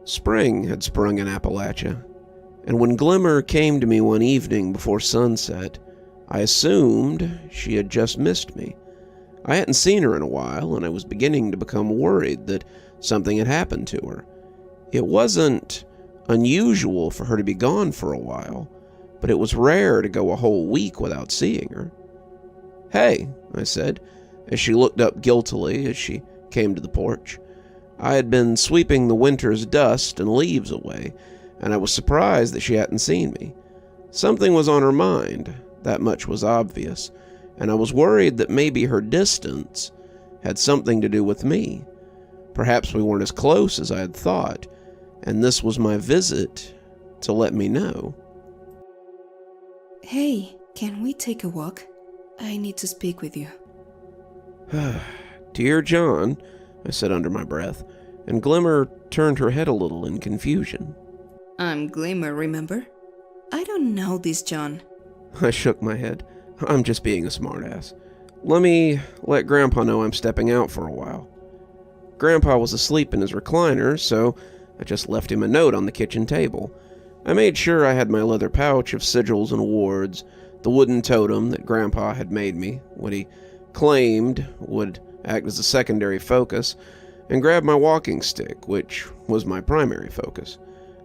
Spring had sprung in Appalachia, and when Glimmer came to me one evening before sunset, I assumed she had just missed me. I hadn't seen her in a while, and I was beginning to become worried that something had happened to her. It wasn't unusual for her to be gone for a while, but it was rare to go a whole week without seeing her. "Hey," I said, as she looked up guiltily as she came to the porch. I had been sweeping the winter's dust and leaves away, and I was surprised that she hadn't seen me. Something was on her mind, that much was obvious, and I was worried that maybe her distance had something to do with me. Perhaps we weren't as close as I had thought, and this was my visit to let me know. "Hey, can we take a walk? I need to speak with you." "Dear John," I said under my breath, and Glimmer turned her head a little in confusion. "I'm Glimmer, remember? I don't know this John." I shook my head. "I'm just being a smartass. Let me let Grandpa know I'm stepping out for a while." Grandpa was asleep in his recliner, so I just left him a note on the kitchen table. I made sure I had my leather pouch of sigils and awards, the wooden totem that Grandpa had made me, what he claimed would act as a secondary focus, and grabbed my walking stick, which was my primary focus.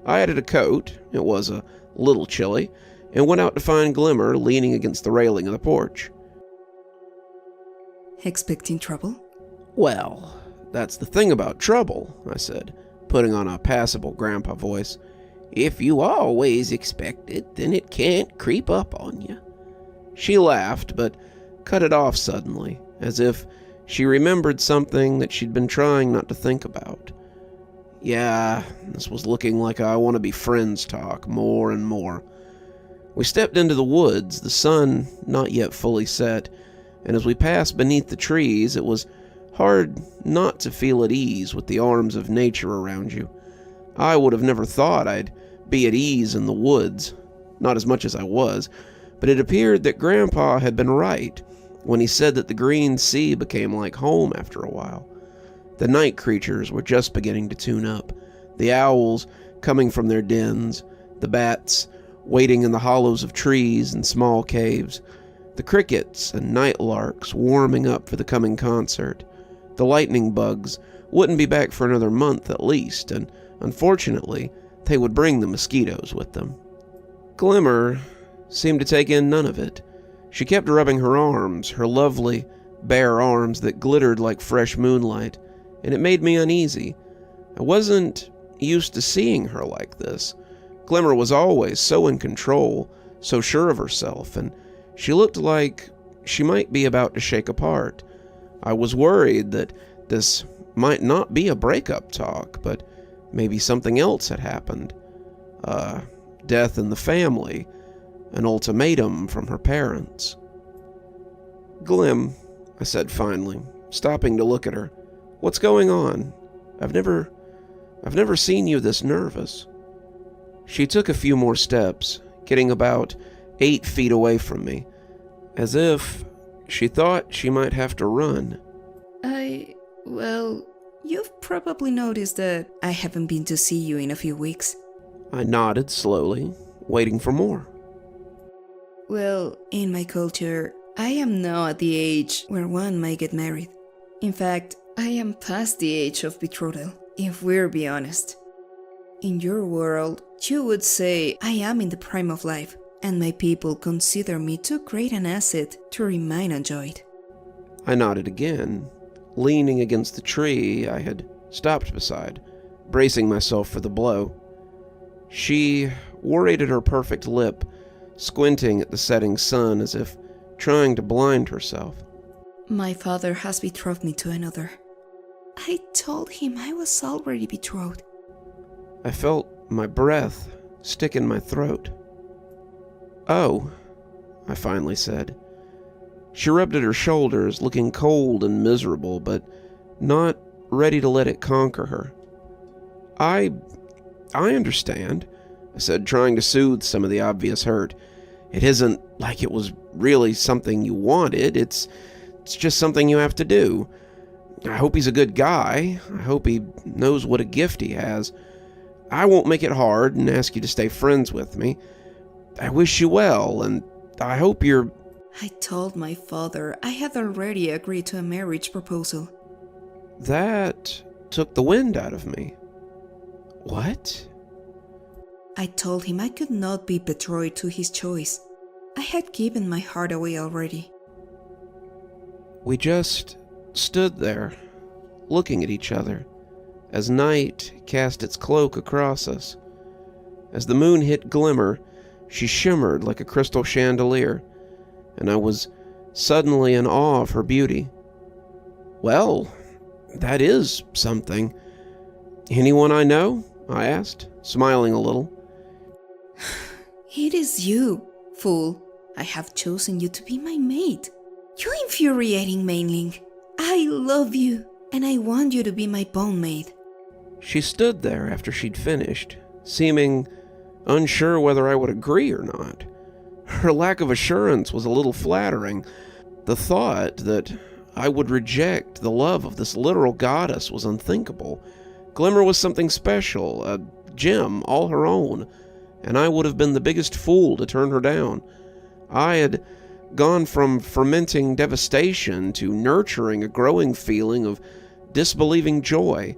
I added a coat, it was a little chilly, and went out to find Glimmer leaning against the railing of the porch. "Expecting trouble?" "Well, that's the thing about trouble," I said, putting on a passable grandpa voice. "If you always expect it, then it can't creep up on you." She laughed, but cut it off suddenly, as if she remembered something that she'd been trying not to think about. Yeah, this was looking like I want to be friends talk more and more. We stepped into the woods, the sun not yet fully set, and as we passed beneath the trees, it was hard not to feel at ease with the arms of nature around you. I would have never thought I'd be at ease in the woods, not as much as I was, but it appeared that Grandpa had been right when he said that the green sea became like home after a while. The night creatures were just beginning to tune up, the owls coming from their dens, the bats waiting in the hollows of trees and small caves, the crickets and night larks warming up for the coming concert. The lightning bugs wouldn't be back for another month at least, and unfortunately, they would bring the mosquitoes with them. Glimmer seemed to take in none of it. She kept rubbing her arms, her lovely, bare arms that glittered like fresh moonlight, and it made me uneasy. I wasn't used to seeing her like this. Glimmer was always so in control, so sure of herself, and she looked like she might be about to shake apart. I was worried that this might not be a breakup talk, but maybe something else had happened. Death in the family, an ultimatum from her parents. "Glim," I said finally, stopping to look at her. "What's going on? I've never seen you this nervous." She took a few more steps, getting about 8 feet away from me, as if she thought she might have to run. Well, you've probably noticed that I haven't been to see you in a few weeks." I nodded slowly, waiting for more. "Well, in my culture, I am now at the age where one might get married. In fact, I am past the age of betrothal, if we're being honest. In your world, you would say I am in the prime of life, and my people consider me too great an asset to remain unjoyed." I nodded again, leaning against the tree I had stopped beside, bracing myself for the blow. She worried at her perfect lip, squinting at the setting sun as if trying to blind herself. "My father has betrothed me to another. I told him I was already betrothed." I felt my breath stick in my throat. "Oh," I finally said. She rubbed at her shoulders, looking cold and miserable, but not ready to let it conquer her. I understand," I said, trying to soothe some of the obvious hurt. "It isn't like it was really something you wanted. It's just something you have to do. I hope he's a good guy. I hope he knows what a gift he has. I won't make it hard and ask you to stay friends with me. I wish you well, and I hope you're... I told my father I had already agreed to a marriage proposal. That took the wind out of me. What? I told him I could not be betrothed to his choice. I had given my heart away already. We just stood there, looking at each other, as night cast its cloak across us. As the moon hit Glimmer, she shimmered like a crystal chandelier, and I was suddenly in awe of her beauty. Well, that is something. Anyone I know? I asked, smiling a little. It is you, fool. I have chosen you to be my mate. You infuriating mainling. I love you, and I want you to be my bone mate. She stood there after she'd finished, seeming unsure whether I would agree or not. Her lack of assurance was a little flattering. The thought that I would reject the love of this literal goddess was unthinkable. Glimmer was something special, a gem all her own, and I would have been the biggest fool to turn her down. I had gone from fermenting devastation to nurturing a growing feeling of disbelieving joy.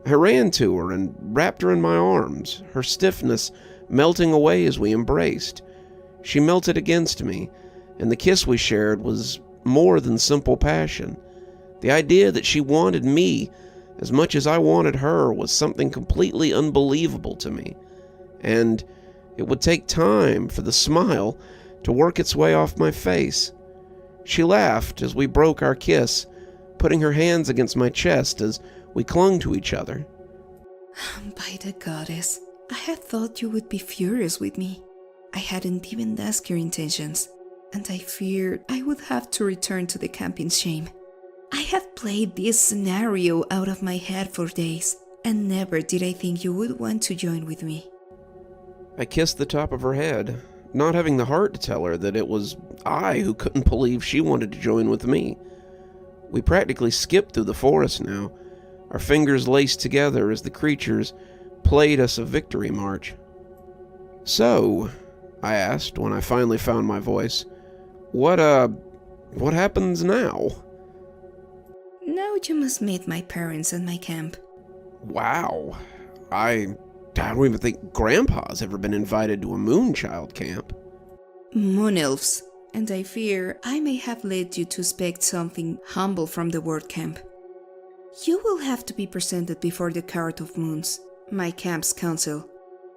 I ran to her and wrapped her in my arms, her stiffness melting away as we embraced. She melted against me, and the kiss we shared was more than simple passion. The idea that she wanted me as much as I wanted her was something completely unbelievable to me, and it would take time for the smile to work its way off my face. She laughed as we broke our kiss, putting her hands against my chest as we clung to each other. By the goddess, I had thought you would be furious with me. I hadn't even asked your intentions, and I feared I would have to return to the camp in shame. I had played this scenario out of my head for days, and never did I think you would want to join with me. I kissed the top of her head, not having the heart to tell her that it was I who couldn't believe she wanted to join with me. We practically skipped through the forest now, our fingers laced together as the creatures played us a victory march. So, I asked when I finally found my voice, what happens now? Now you must meet my parents at my camp. Wow. I don't even think Grandpa's ever been invited to a Moonchild camp. Moon elves, and I fear I may have led you to expect something humble from the word camp. You will have to be presented before the Court of Moons, my camp's council.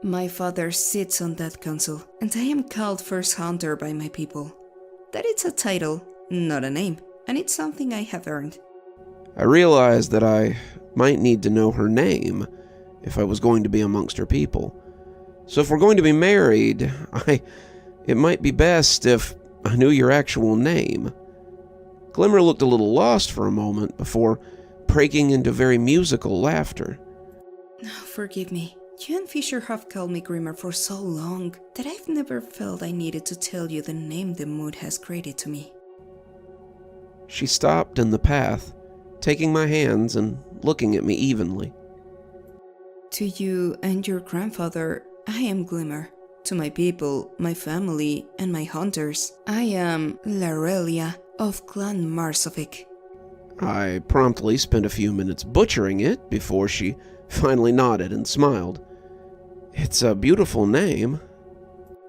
My father sits on that council, and I am called First Hunter by my people. That is a title, not a name, and it's something I have earned. I realized that I might need to know her name if I was going to be amongst her people. So if we're going to be married, it might be best if I knew your actual name. Glimmer looked a little lost for a moment before breaking into very musical laughter. Forgive me. You and Fisher have called me Glimmer for so long that I've never felt I needed to tell you the name the mood has created to me. She stopped in the path, taking my hands and looking at me evenly. To you and your grandfather, I am Glimmer. To my people, my family, and my hunters, I am Larelia of Clan Marsovic. I promptly spent a few minutes butchering it before she finally nodded and smiled. It's a beautiful name.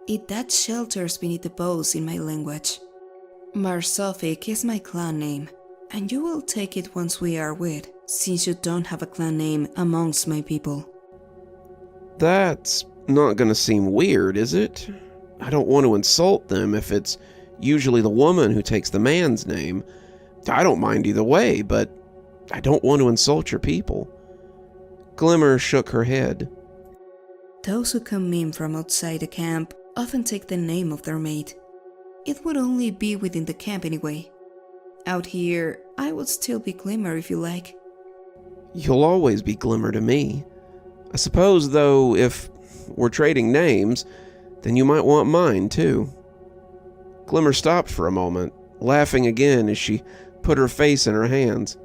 It that shelters beneath the boughs in my language. Marsovic is my clan name, and you will take it once we are wed, since you don't have a clan name amongst my people. That's not gonna seem weird, is it? I don't want to insult them if it's usually the woman who takes the man's name. I don't mind either way, but I don't want to insult your people. Glimmer shook her head. Those who come in from outside the camp often take the name of their mate. It would only be within the camp anyway. Out here, I would still be Glimmer if you like. You'll always be Glimmer to me. I suppose, though, if we're trading names, then you might want mine, too. Glimmer stopped for a moment, laughing again as she put her face in her hands.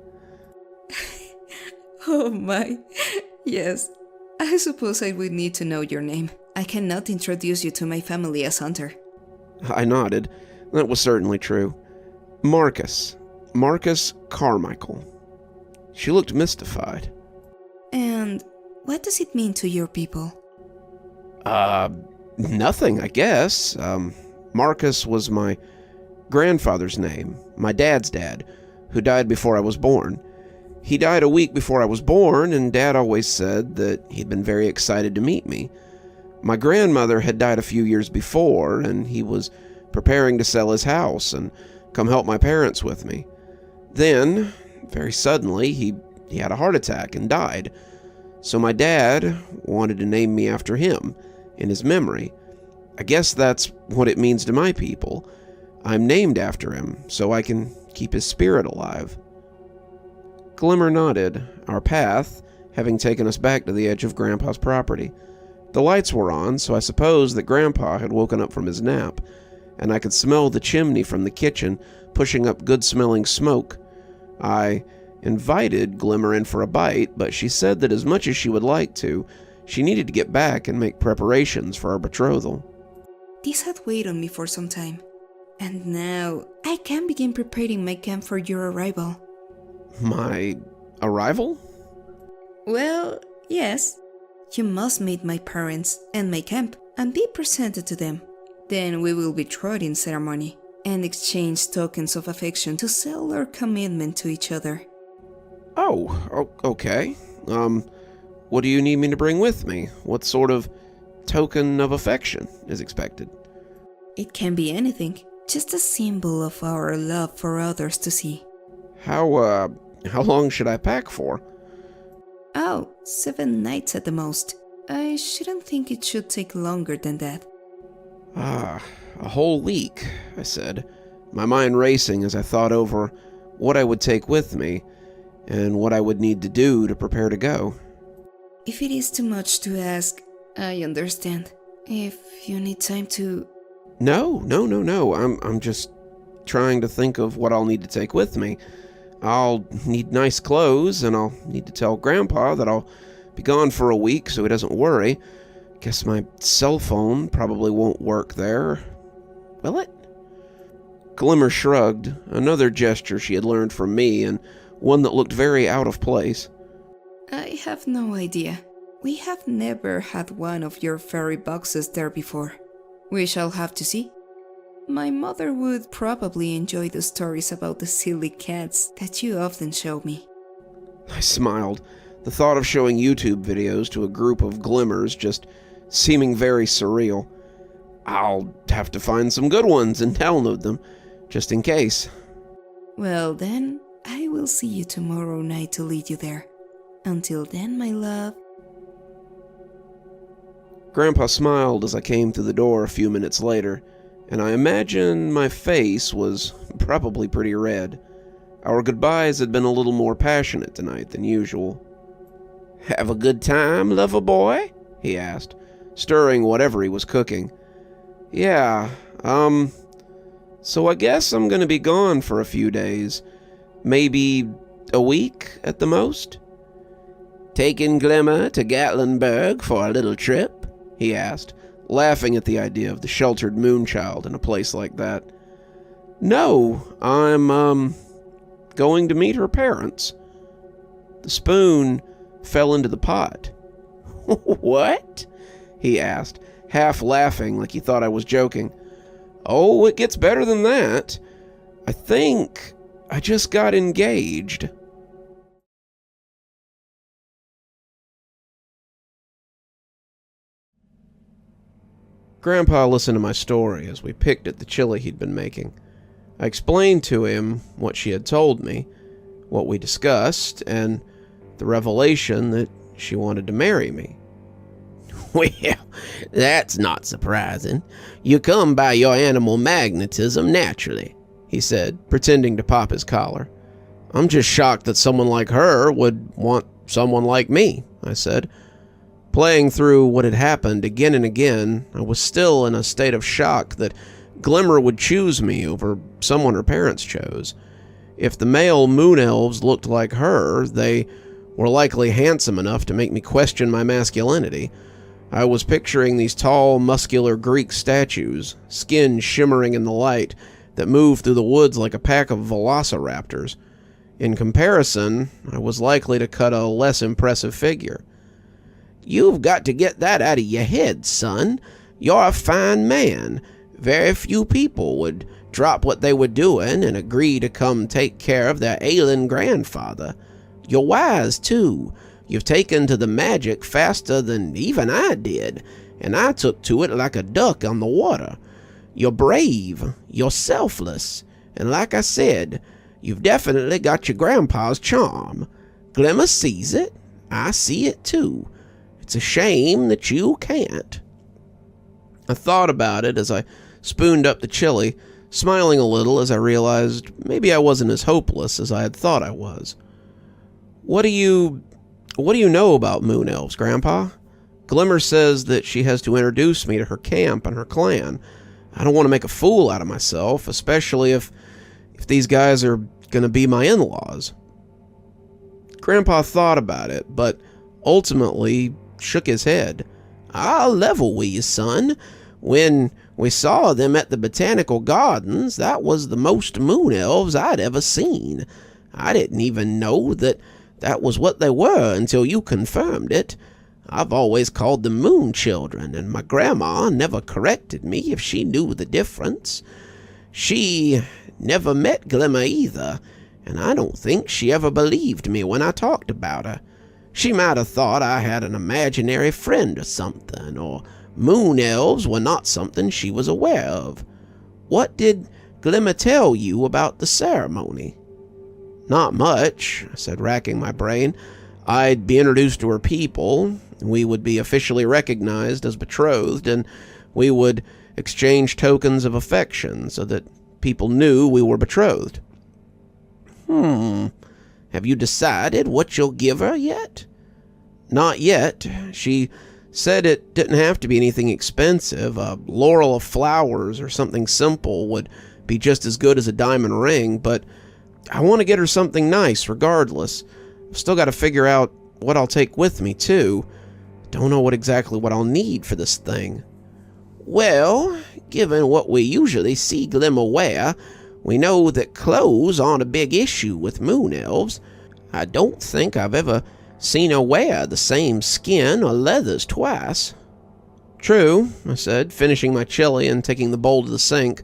Oh my, yes, I suppose I would need to know your name. I cannot introduce you to my family as Hunter. I nodded. That was certainly true. Marcus. Marcus Carmichael. She looked mystified. And what does it mean to your people? Nothing, I guess. Marcus was my grandfather's name, my dad's dad, who died before I was born. He died a week before I was born, and Dad always said that he'd been very excited to meet me. My grandmother had died a few years before, and he was preparing to sell his house and come help my parents with me. Then, very suddenly, he had a heart attack and died. So my dad wanted to name me after him, in his memory. I guess that's what it means to my people. I'm named after him, so I can keep his spirit alive. Glimmer nodded, our path having taken us back to the edge of Grandpa's property. The lights were on, so I supposed that Grandpa had woken up from his nap, and I could smell the chimney from the kitchen pushing up good-smelling smoke. I invited Glimmer in for a bite, but she said that as much as she would like to, she needed to get back and make preparations for our betrothal. This had weighed on me for some time, and now I can begin preparing my camp for your arrival. My arrival? Well, yes. You must meet my parents and my camp and be presented to them. Then we will betroth in ceremony and exchange tokens of affection to seal our commitment to each other. Oh, okay. What do you need me to bring with me? What sort of token of affection is expected? It can be anything, just a symbol of our love for others to see. How long should I pack for? Oh, 7 nights at the most. I shouldn't think it should take longer than that. A whole week, I said, my mind racing as I thought over what I would take with me and what I would need to do to prepare to go. If it is too much to ask, I understand. If you need time to... No. I'm just trying to think of what I'll need to take with me. I'll need nice clothes, and I'll need to tell Grandpa that I'll be gone for a week so he doesn't worry. Guess my cell phone probably won't work there. Will it? Glimmer shrugged, another gesture she had learned from me, and one that looked very out of place. I have no idea. We have never had one of your fairy boxes there before. We shall have to see. My mother would probably enjoy the stories about the silly cats that you often show me. I smiled, the thought of showing YouTube videos to a group of Glimmers just seeming very surreal. I'll have to find some good ones and download them, just in case. Well then, I will see you tomorrow night to lead you there. Until then, my love. Grandpa smiled as I came through the door a few minutes later, and I imagine my face was probably pretty red. Our goodbyes had been a little more passionate tonight than usual. "Have a good time, lover boy?" he asked, stirring whatever he was cooking. "Yeah, so I guess I'm gonna be gone for a few days. Maybe a week at the most?" "Taking Glimmer to Gatlinburg for a little trip?" he asked, laughing at the idea of the sheltered moonchild in a place like that. "No, I'm, going to meet her parents." The spoon fell into the pot. "What?" he asked, half laughing like he thought I was joking. "Oh, it gets better than that. I think I just got engaged." Grandpa listened to my story as we picked at the chili he'd been making. I explained to him what she had told me, what we discussed, and the revelation that she wanted to marry me. "Well, that's not surprising. You come by your animal magnetism naturally," he said, pretending to pop his collar. "I'm just shocked that someone like her would want someone like me," I said. Playing through what had happened again and again, I was still in a state of shock that Glimmer would choose me over someone her parents chose. If the male moon elves looked like her, they were likely handsome enough to make me question my masculinity. I was picturing these tall, muscular Greek statues, skin shimmering in the light, that moved through the woods like a pack of velociraptors. In comparison, I was likely to cut a less impressive figure. "You've got to get that out of your head, son. You're a fine man. Very few people would drop what they were doing and agree to come take care of their ailing grandfather. You're wise, too. You've taken to the magic faster than even I did, and I took to it like a duck on the water. You're brave, you're selfless, and like I said, you've definitely got your grandpa's charm. Glimmer sees it. I see it, too. It's a shame that you can't." I thought about it as I spooned up the chili, smiling a little as I realized maybe I wasn't as hopeless as I had thought I was. What do you know about moon elves, Grandpa? Glimmer says that she has to introduce me to her camp and her clan. I don't want to make a fool out of myself, especially if these guys are going to be my in-laws. Grandpa thought about it, but ultimately shook his head. "I'll level with you, son. When we saw them at the botanical gardens, that was the most moon elves I'd ever seen. I didn't even know that was what they were until you confirmed it. I've always called them moon children, and my grandma never corrected me if she knew the difference. She never met Glimmer either, and I don't think she ever believed me when I talked about her. She might have thought I had an imaginary friend or something, or moon elves were not something she was aware of. What did Glimmer tell you about the ceremony?" "Not much," I said, racking my brain. "I'd be introduced to her people. We would be officially recognized as betrothed, and we would exchange tokens of affection so that people knew we were betrothed." "Have you decided what you'll give her yet?" "Not yet. She said it didn't have to be anything expensive. A laurel of flowers or something simple would be just as good as a diamond ring, but I want to get her something nice regardless. I've still got to figure out what I'll take with me, too. Don't know exactly what I'll need for this thing." "Well, given what we usually see Glimmer wear, we know that clothes aren't a big issue with moon elves. I don't think I've ever seen her wear the same skin or leathers twice." "True," I said, finishing my chili and taking the bowl to the sink.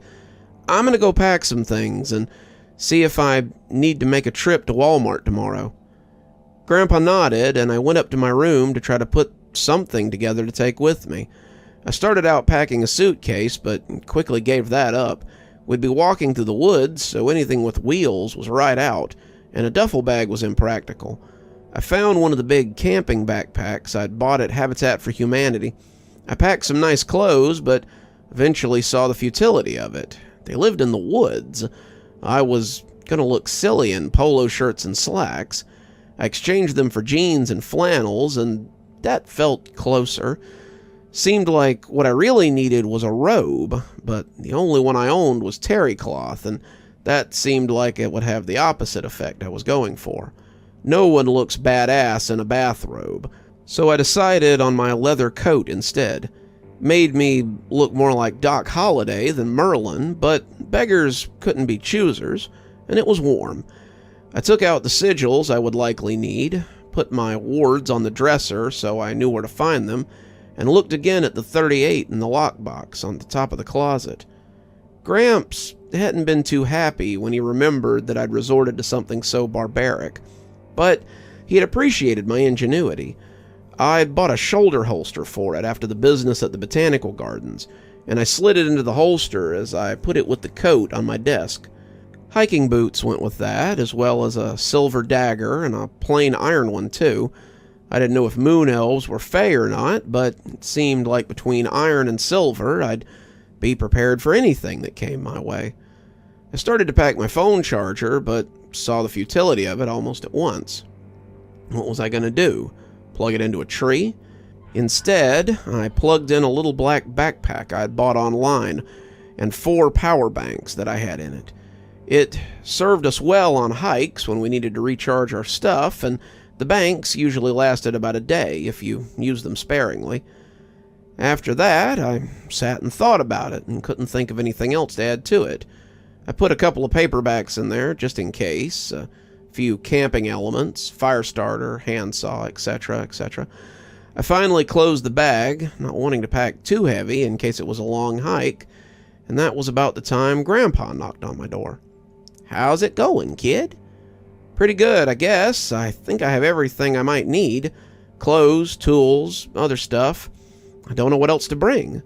"I'm going to go pack some things and see if I need to make a trip to Walmart tomorrow." Grandpa nodded, and I went up to my room to try to put something together to take with me. I started out packing a suitcase, but quickly gave that up. We'd be walking through the woods, so anything with wheels was right out, and a duffel bag was impractical. I found one of the big camping backpacks I'd bought at Habitat for Humanity. I packed some nice clothes, but eventually saw the futility of it. They lived in the woods. I was going to look silly in polo shirts and slacks. I exchanged them for jeans and flannels, and that felt closer. Seemed like what I really needed was a robe, but the only one I owned was terry cloth, and that seemed like it would have the opposite effect I was going for. No one looks badass in a bathrobe, so I decided on my leather coat instead. Made me look more like Doc Holliday than Merlin, but beggars couldn't be choosers, and it was warm. I took out the sigils I would likely need, put my wards on the dresser so I knew where to find them, and looked again at the .38 in the lockbox on the top of the closet. Gramps hadn't been too happy when he remembered that I'd resorted to something so barbaric, but he had appreciated my ingenuity. I'd bought a shoulder holster for it after the business at the botanical gardens, and I slid it into the holster as I put it with the coat on my desk. Hiking boots went with that, as well as a silver dagger and a plain iron one, too. I didn't know if moon elves were fey or not, but it seemed like between iron and silver, I'd be prepared for anything that came my way. I started to pack my phone charger, but saw the futility of it almost at once. What was I going to do? Plug it into a tree? Instead, I plugged in a little black backpack I'd bought online and 4 power banks that I had in it. It served us well on hikes when we needed to recharge our stuff, and The banks usually lasted about a day if you used them sparingly. After that, I sat and thought about it and couldn't think of anything else to add to it. I put a couple of paperbacks in there just in case, a few camping elements, fire starter, handsaw, etc., etc. I finally closed the bag, not wanting to pack too heavy in case it was a long hike, and that was about the time Grandpa knocked on my door. "How's it going, kid?" "Pretty good, I guess. I think I have everything I might need. Clothes, tools, other stuff. I don't know what else to bring."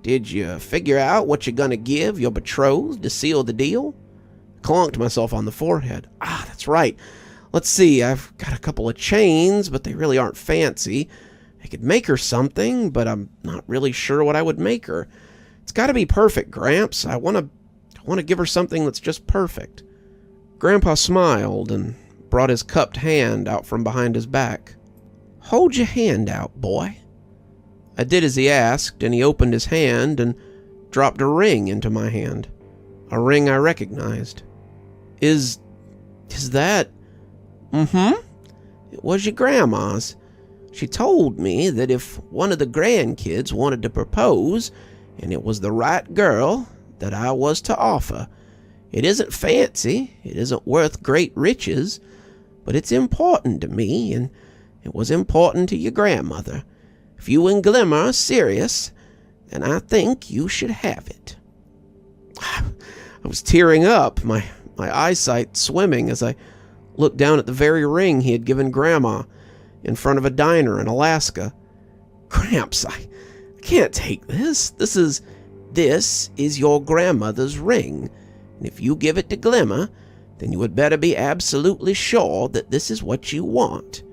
"Did you figure out what you're gonna give your betrothed to seal the deal?" Clunked myself on the forehead. That's right. Let's see, I've got a couple of chains, but they really aren't fancy. I could make her something, but I'm not really sure what I would make her. It's gotta be perfect, Gramps. I wanna give her something that's just perfect. Grandpa smiled and brought his cupped hand out from behind his back. "Hold your hand out, boy." I did as he asked, and he opened his hand and dropped a ring into my hand. A ring I recognized. Is that? It was your grandma's. She told me that if one of the grandkids wanted to propose, and it was the right girl, that I was to offer. It isn't fancy, it isn't worth great riches, but it's important to me, and it was important to your grandmother. If you and Glimmer are serious, then I think you should have it. I was tearing up, my eyesight swimming as I looked down at the very ring he had given Grandma in front of a diner in Alaska. "Gramps, I can't take this. This is your grandmother's ring, and if you give it to Glimmer, then you had better be absolutely sure that this is what you want.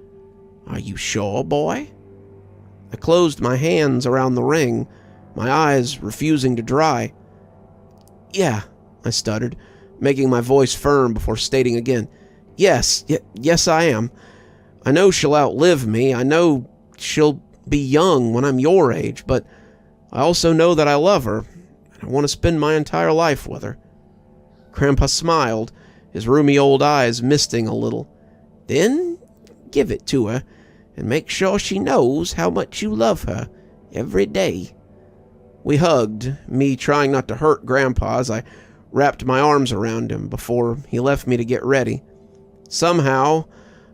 Are you sure, boy?" I closed my hands around the ring, my eyes refusing to dry. "Yeah," I stuttered, making my voice firm before stating again. Yes, I am. I know she'll outlive me. I know she'll be young when I'm your age, but I also know that I love her, and I want to spend my entire life with her." Grandpa smiled, his roomy old eyes misting a little. "Then give it to her, and make sure she knows how much you love her every day." We hugged, me trying not to hurt Grandpa as I wrapped my arms around him before he left me to get ready. Somehow,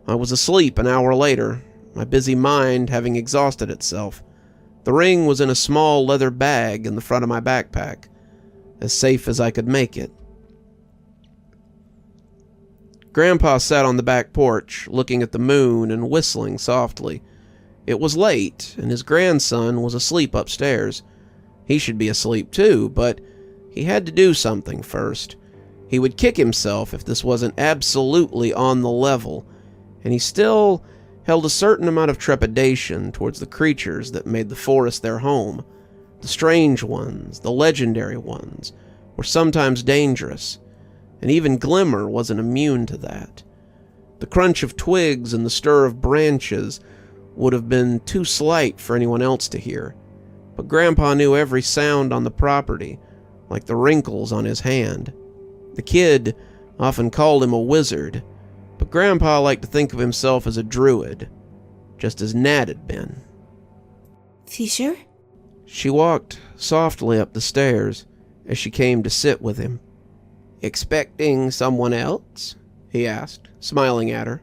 I was asleep an hour later, my busy mind having exhausted itself. The ring was in a small leather bag in the front of my backpack, as safe as I could make it. Grandpa sat on the back porch, looking at the moon and whistling softly. It was late, and his grandson was asleep upstairs. He should be asleep too, but he had to do something first. He would kick himself if this wasn't absolutely on the level, and he still held a certain amount of trepidation towards the creatures that made the forest their home. The strange ones, the legendary ones, were sometimes dangerous, and even Glimmer wasn't immune to that. The crunch of twigs and the stir of branches would have been too slight for anyone else to hear, but Grandpa knew every sound on the property, like the wrinkles on his hand. The kid often called him a wizard, but Grandpa liked to think of himself as a druid, just as Nat had been. "Fisher?" She walked softly up the stairs as she came to sit with him. "Expecting someone else?" he asked, smiling at her.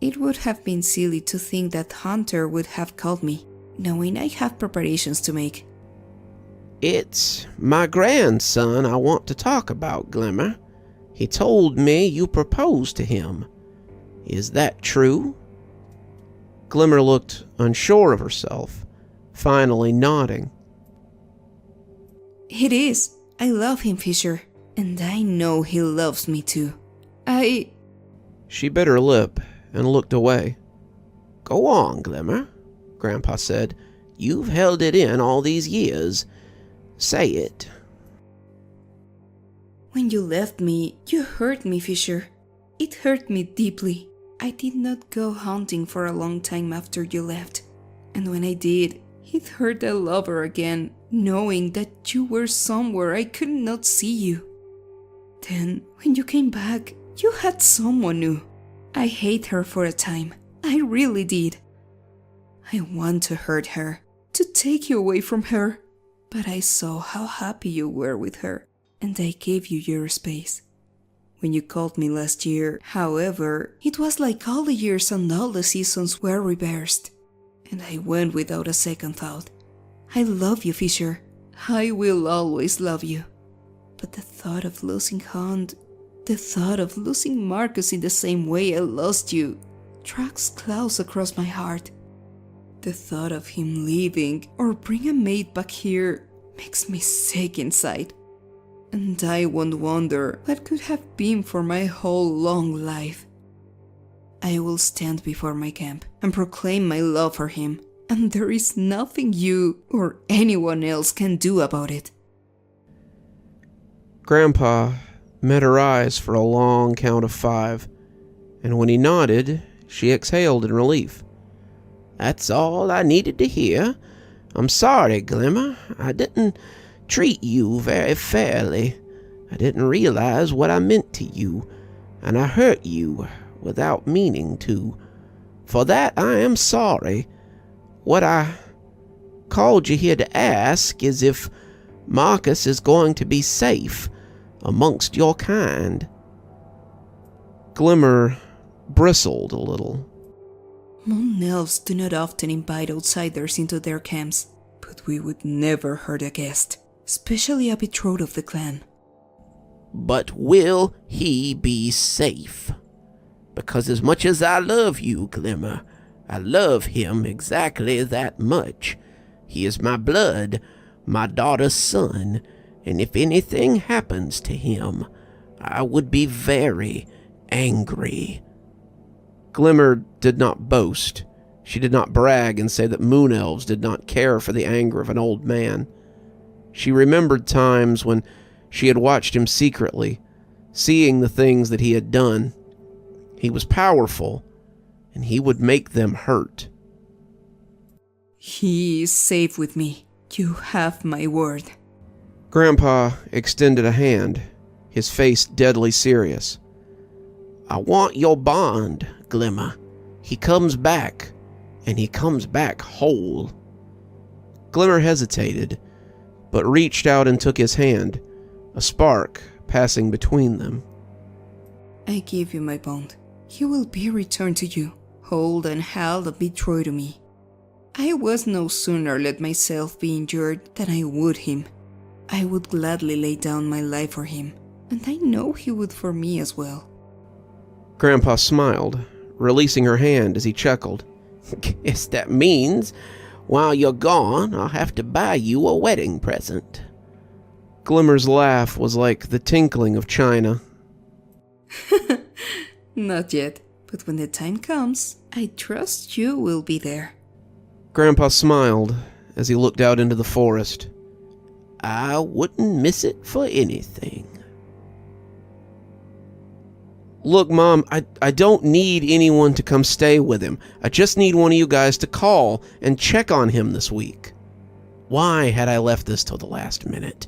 It would have been silly to think that Hunter would have called me, knowing I have preparations to make. "It's my grandson I want to talk about, Glimmer. He told me you proposed to him. Is that true?" Glimmer looked unsure of herself, finally nodding. "It is. I love him, Fisher. And I know he loves me too. She bit her lip and looked away. "Go on, Glimmer," Grandpa said. "You've held it in all these years. Say it." When you left me, you hurt me, Fisher. It hurt me deeply. I did not go hunting for a long time after you left. And when I did, it hurt all over again, knowing that you were somewhere I could not see you. Then, when you came back, you had someone new. I hate her for a time. I really did. I want to hurt her, to take you away from her. But I saw how happy you were with her, and I gave you your space. When you called me last year, however, it was like all the years and all the seasons were reversed. And I went without a second thought. I love you, Fisher. I will always love you. But the thought of losing Hunt, the thought of losing Marcus in the same way I lost you, tracks claws across my heart. The thought of him leaving or bring a mate back here makes me sick inside. And I won't wonder what could have been for my whole long life. I will stand before my camp and proclaim my love for him, and there is nothing you or anyone else can do about it. Grandpa met her eyes for a long count of 5, and when he nodded, she exhaled in relief. That's all I needed to hear. I'm sorry, Glimmer. I didn't treat you very fairly. I didn't realize what I meant to you, and I hurt you without meaning to. For that I am sorry. What I called you here to ask is if Marcus is going to be safe amongst your kind. Glimmer bristled a little. Moon elves do not often invite outsiders into their camps, but we would never hurt a guest, especially a betrothed of the clan. But will he be safe? Because as much as I love you, Glimmer, I love him exactly that much. He is my blood, my daughter's son, and if anything happens to him, I would be very angry. Glimmer did not boast. She did not brag and say that moon elves did not care for the anger of an old man. She remembered times when she had watched him secretly, seeing the things that he had done. He was powerful, and he would make them hurt. He is safe with me. You have my word. Grandpa extended a hand, his face deadly serious. I want your bond, Glimmer. He comes back, and he comes back whole. Glimmer hesitated, but reached out and took his hand, a spark passing between them. I give you my bond. He will be returned to you, whole and held and betrothed to me. I was no sooner let myself be injured than I would him. I would gladly lay down my life for him, and I know he would for me as well. Grandpa smiled, releasing her hand as he chuckled. Guess that means, while you're gone, I'll have to buy you a wedding present. Glimmer's laugh was like the tinkling of china. Not yet, but when the time comes, I trust you will be there. Grandpa smiled as he looked out into the forest. I wouldn't miss it for anything. Look, Mom, I don't need anyone to come stay with him. I just need one of you guys to call and check on him this week. Why had I left this till the last minute?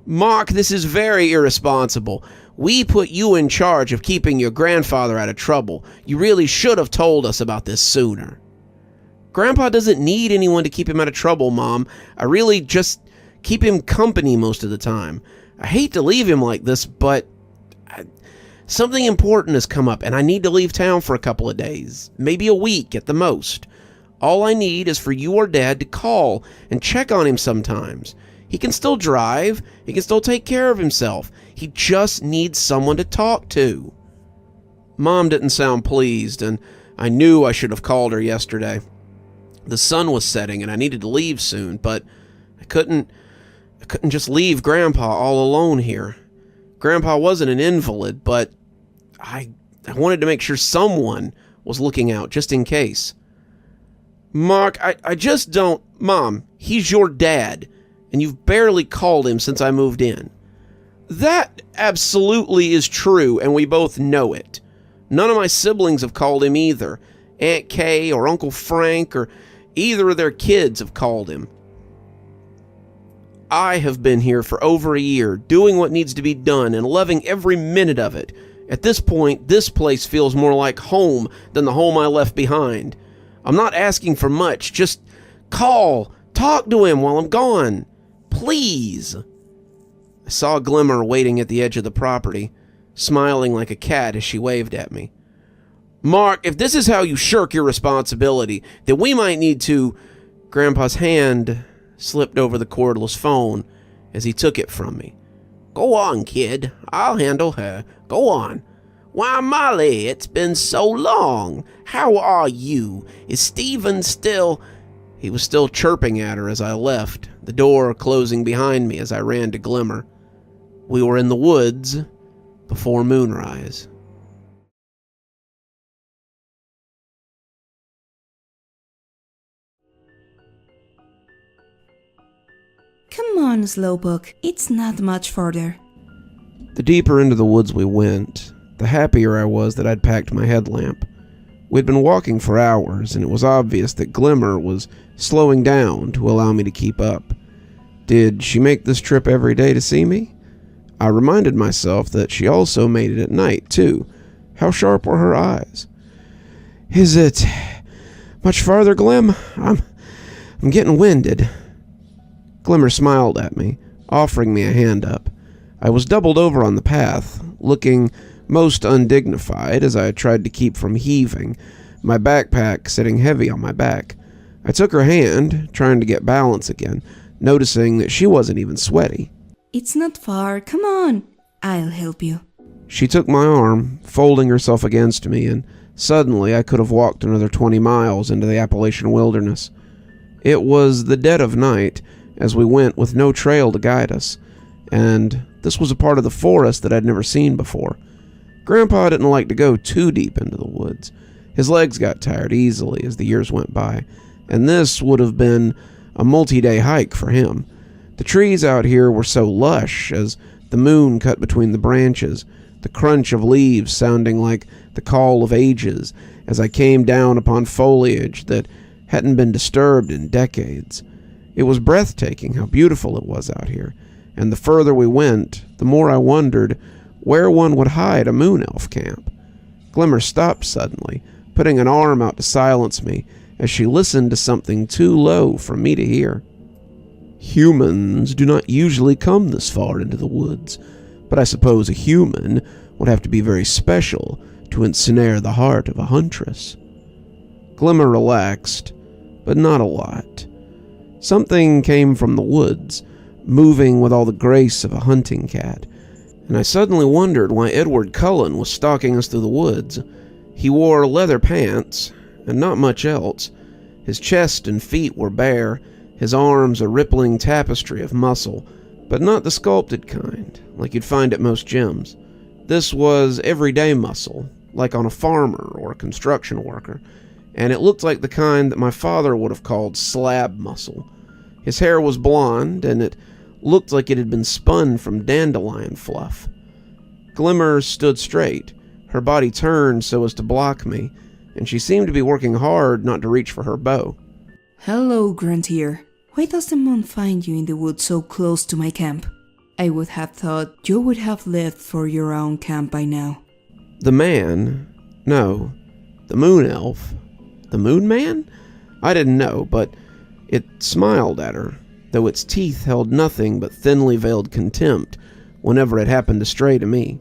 Mark, this is very irresponsible. We put you in charge of keeping your grandfather out of trouble. You really should have told us about this sooner. Grandpa doesn't need anyone to keep him out of trouble, Mom. I really just keep him company most of the time. I hate to leave him like this, but something important has come up, and I need to leave town for a couple of days, maybe a week at the most. All I need is for you or Dad to call and check on him sometimes. He can still drive. He can still take care of himself. He just needs someone to talk to. Mom didn't sound pleased, and I knew I should have called her yesterday. The sun was setting, and I needed to leave soon, but I couldn't just leave Grandpa all alone here. Grandpa wasn't an invalid, but I wanted to make sure someone was looking out, just in case. Mark, I just don't... Mom, he's your dad, and you've barely called him since I moved in. That absolutely is true, and we both know it. None of my siblings have called him either. Aunt Kay or Uncle Frank or either of their kids have called him. I have been here for over a year, doing what needs to be done and loving every minute of it. At this point, this place feels more like home than the home I left behind. I'm not asking for much, just talk to him while I'm gone. Please. I saw Glimmer waiting at the edge of the property, smiling like a cat as she waved at me. Mark, if this is how you shirk your responsibility, then we might need to... Grandpa's hand slipped over the cordless phone as he took it from me. Go on, kid. I'll handle her. Go on. Why, Molly, it's been so long. How are you? Is Stephen still... He was still chirping at her as I left, the door closing behind me as I ran to Glimmer. We were in the woods before moonrise. Come on, Slowpoke. It's not much further. The deeper into the woods we went, the happier I was that I'd packed my headlamp. We'd been walking for hours, and it was obvious that Glimmer was slowing down to allow me to keep up. Did she make this trip every day to see me? I reminded myself that she also made it at night, too. How sharp were her eyes? Is it much farther, Glim? I'm getting winded. Glimmer smiled at me, offering me a hand up. I was doubled over on the path, looking most undignified as I tried to keep from heaving, my backpack sitting heavy on my back. I took her hand, trying to get balance again, noticing that she wasn't even sweaty. It's not far. Come on. I'll help you. She took my arm, folding herself against me, and suddenly I could have walked another 20 miles into the Appalachian wilderness. It was the dead of night, as we went with no trail to guide us, and this was a part of the forest that I'd never seen before. Grandpa didn't like to go too deep into the woods. His legs got tired easily as the years went by, and this would have been a multi-day hike for him. The trees out here were so lush as the moon cut between the branches, the crunch of leaves sounding like the call of ages as I came down upon foliage that hadn't been disturbed in decades. It was breathtaking how beautiful it was out here, and the further we went, the more I wondered where one would hide a moon elf camp. Glimmer stopped suddenly, putting an arm out to silence me as she listened to something too low for me to hear. Humans do not usually come this far into the woods, but I suppose a human would have to be very special to ensnare the heart of a huntress. Glimmer relaxed, but not a lot. Something came from the woods, moving with all the grace of a hunting cat, and I suddenly wondered why Edward Cullen was stalking us through the woods. He wore leather pants, and not much else. His chest and feet were bare, his arms a rippling tapestry of muscle, but not the sculpted kind, like you'd find at most gyms. This was everyday muscle, like on a farmer or a construction worker, and it looked like the kind that my father would have called slab muscle. His hair was blonde, and it looked like it had been spun from dandelion fluff. Glimmer stood straight, her body turned so as to block me, and she seemed to be working hard not to reach for her bow. Hello, Grantier. Why does the moon find you in the woods so close to my camp? I would have thought you would have left for your own camp by now. The man? No. The moon elf? The moon man? I didn't know, but it smiled at her, though its teeth held nothing but thinly veiled contempt whenever it happened to stray to me.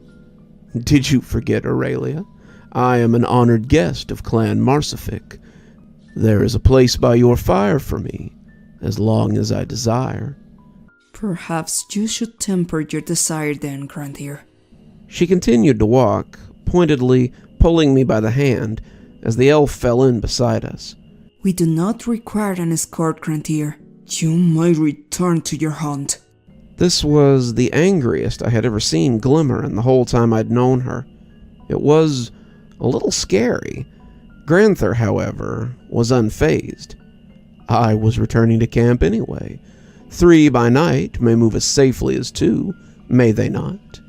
Did you forget, Aurelia? I am an honored guest of Clan Marsific. There is a place by your fire for me, as long as I desire. Perhaps you should temper your desire then, Grantier. She continued to walk, pointedly pulling me by the hand as the elf fell in beside us. We do not require an escort, Grantier. You might return to your hunt. This was the angriest I had ever seen Glimmer in the whole time I'd known her. It was a little scary. Granther, however, was unfazed. I was returning to camp anyway. 3 by night may move as safely as 2, may they not?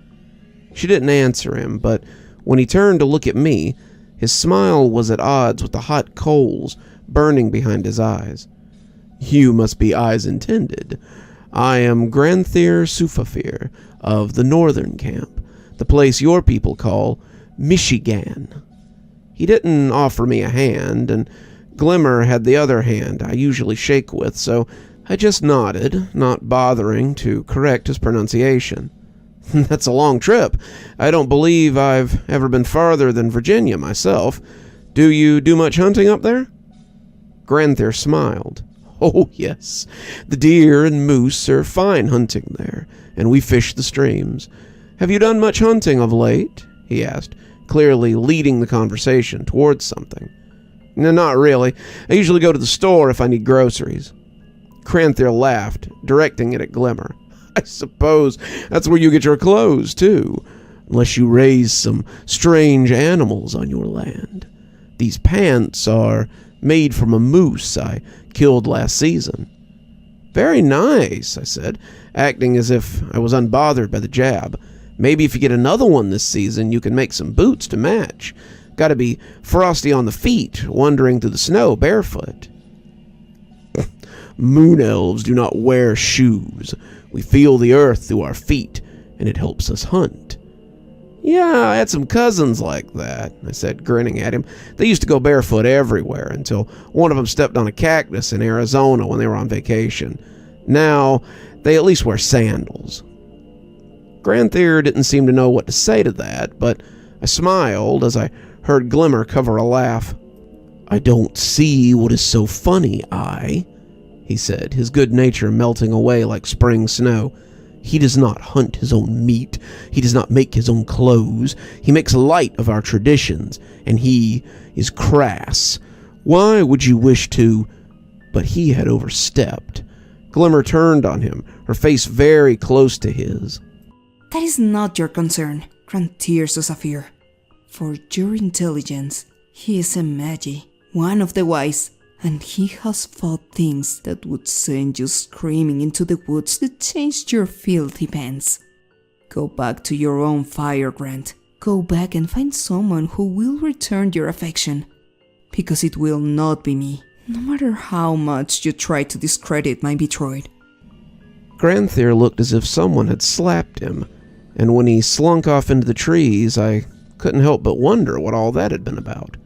She didn't answer him, but when he turned to look at me, his smile was at odds with the hot coals burning behind his eyes. You must be eyes intended. I am Granther Sufafir of the northern camp, the place your people call Michigan. He didn't offer me a hand, and Glimmer had the other hand I usually shake with, so I just nodded, not bothering to correct his pronunciation. That's a long trip. I don't believe I've ever been farther than Virginia myself. Do you do much hunting up there? Granther smiled. Oh, yes. The deer and moose are fine hunting there, and we fish the streams. Have you done much hunting of late? He asked, clearly leading the conversation towards something. No, not really. I usually go to the store if I need groceries. Granther laughed, directing it at Glimmer. I suppose that's where you get your clothes, too, unless you raise some strange animals on your land. These pants are made from a moose I killed last season. Very nice, I said, acting as if I was unbothered by the jab. Maybe if you get another one this season, you can make some boots to match. Gotta be frosty on the feet, wandering through the snow barefoot. Moon elves do not wear shoes. We feel the earth through our feet, and it helps us hunt. Yeah, I had some cousins like that, I said, grinning at him. They used to go barefoot everywhere until one of them stepped on a cactus in Arizona when they were on vacation. Now, they at least wear sandals. Granther didn't seem to know what to say to that, but I smiled as I heard Glimmer cover a laugh. I don't see what is so funny, he said, his good nature melting away like spring snow. He does not hunt his own meat. He does not make his own clothes. He makes light of our traditions, and he is crass. Why would you wish to? But he had overstepped. Glimmer turned on him, her face very close to his. That is not your concern, Granther Sosafir. For your intelligence, he is a magi, one of the wise, and he has fought things that would send you screaming into the woods to change your filthy pants. Go back to your own fire, Grant. Go back and find someone who will return your affection. Because it will not be me, no matter how much you try to discredit my betrothed. Granther looked as if someone had slapped him, and when he slunk off into the trees, I couldn't help but wonder what all that had been about.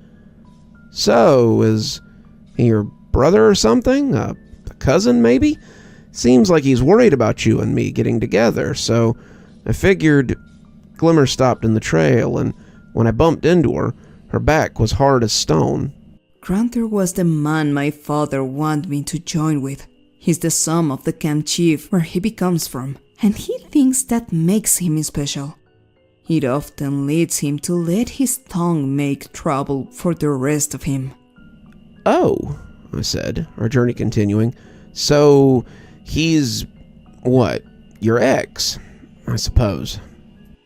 So, is he your brother or something? A cousin, maybe? Seems like he's worried about you and me getting together, so I figured. Glimmer stopped in the trail, and when I bumped into her, her back was hard as stone. Granther was the man my father wanted me to join with. He's the son of the camp chief where he comes from, and he thinks that makes him special. It often leads him to let his tongue make trouble for the rest of him. Oh, I said, our journey continuing. So, he's, what, your ex, I suppose.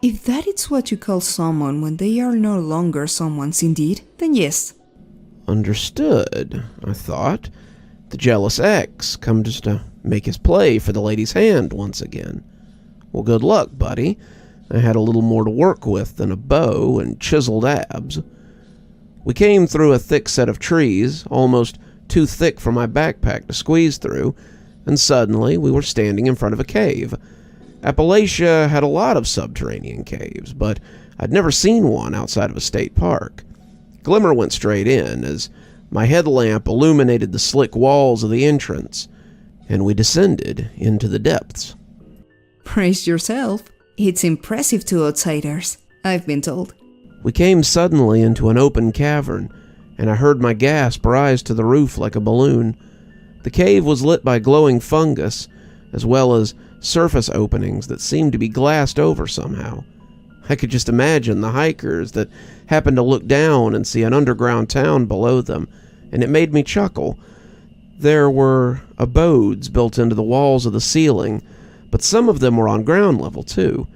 If that is what you call someone when they are no longer someone's indeed, then yes. Understood, I thought. The jealous ex come just to make his play for the lady's hand once again. Well, good luck, buddy. I had a little more to work with than a bow and chiseled abs. We came through a thick set of trees, almost too thick for my backpack to squeeze through, and suddenly we were standing in front of a cave. Appalachia had a lot of subterranean caves, but I'd never seen one outside of a state park. Glimmer went straight in as my headlamp illuminated the slick walls of the entrance, and we descended into the depths. Praise yourself. It's impressive to outsiders, I've been told. We came suddenly into an open cavern, and I heard my gasp rise to the roof like a balloon. The cave was lit by glowing fungus, as well as surface openings that seemed to be glassed over somehow. I could just imagine the hikers that happened to look down and see an underground town below them, and it made me chuckle. There were abodes built into the walls of the ceiling, but some of them were on ground level too.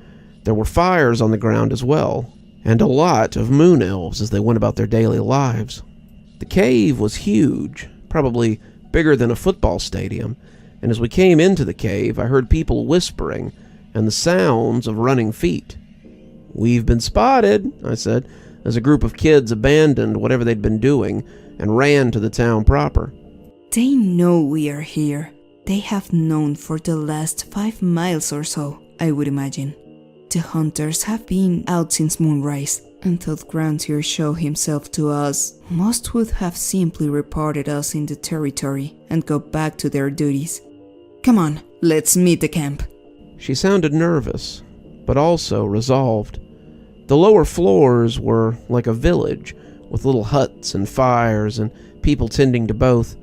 There were fires on the ground as well, and a lot of moon elves as they went about their daily lives. The cave was huge, probably bigger than a football stadium, and as we came into the cave, I heard people whispering and the sounds of running feet. "We've been spotted," I said, as a group of kids abandoned whatever they'd been doing and ran to the town proper. They know we are here. They have known for the last 5 miles or so, I would imagine. The hunters have been out since moonrise, Until Grantier showed himself to us, most would have simply reported us in the territory and go back to their duties. Come on, let's meet the camp. She sounded nervous, but also resolved. The lower floors were like a village, with little huts and fires and people tending to both.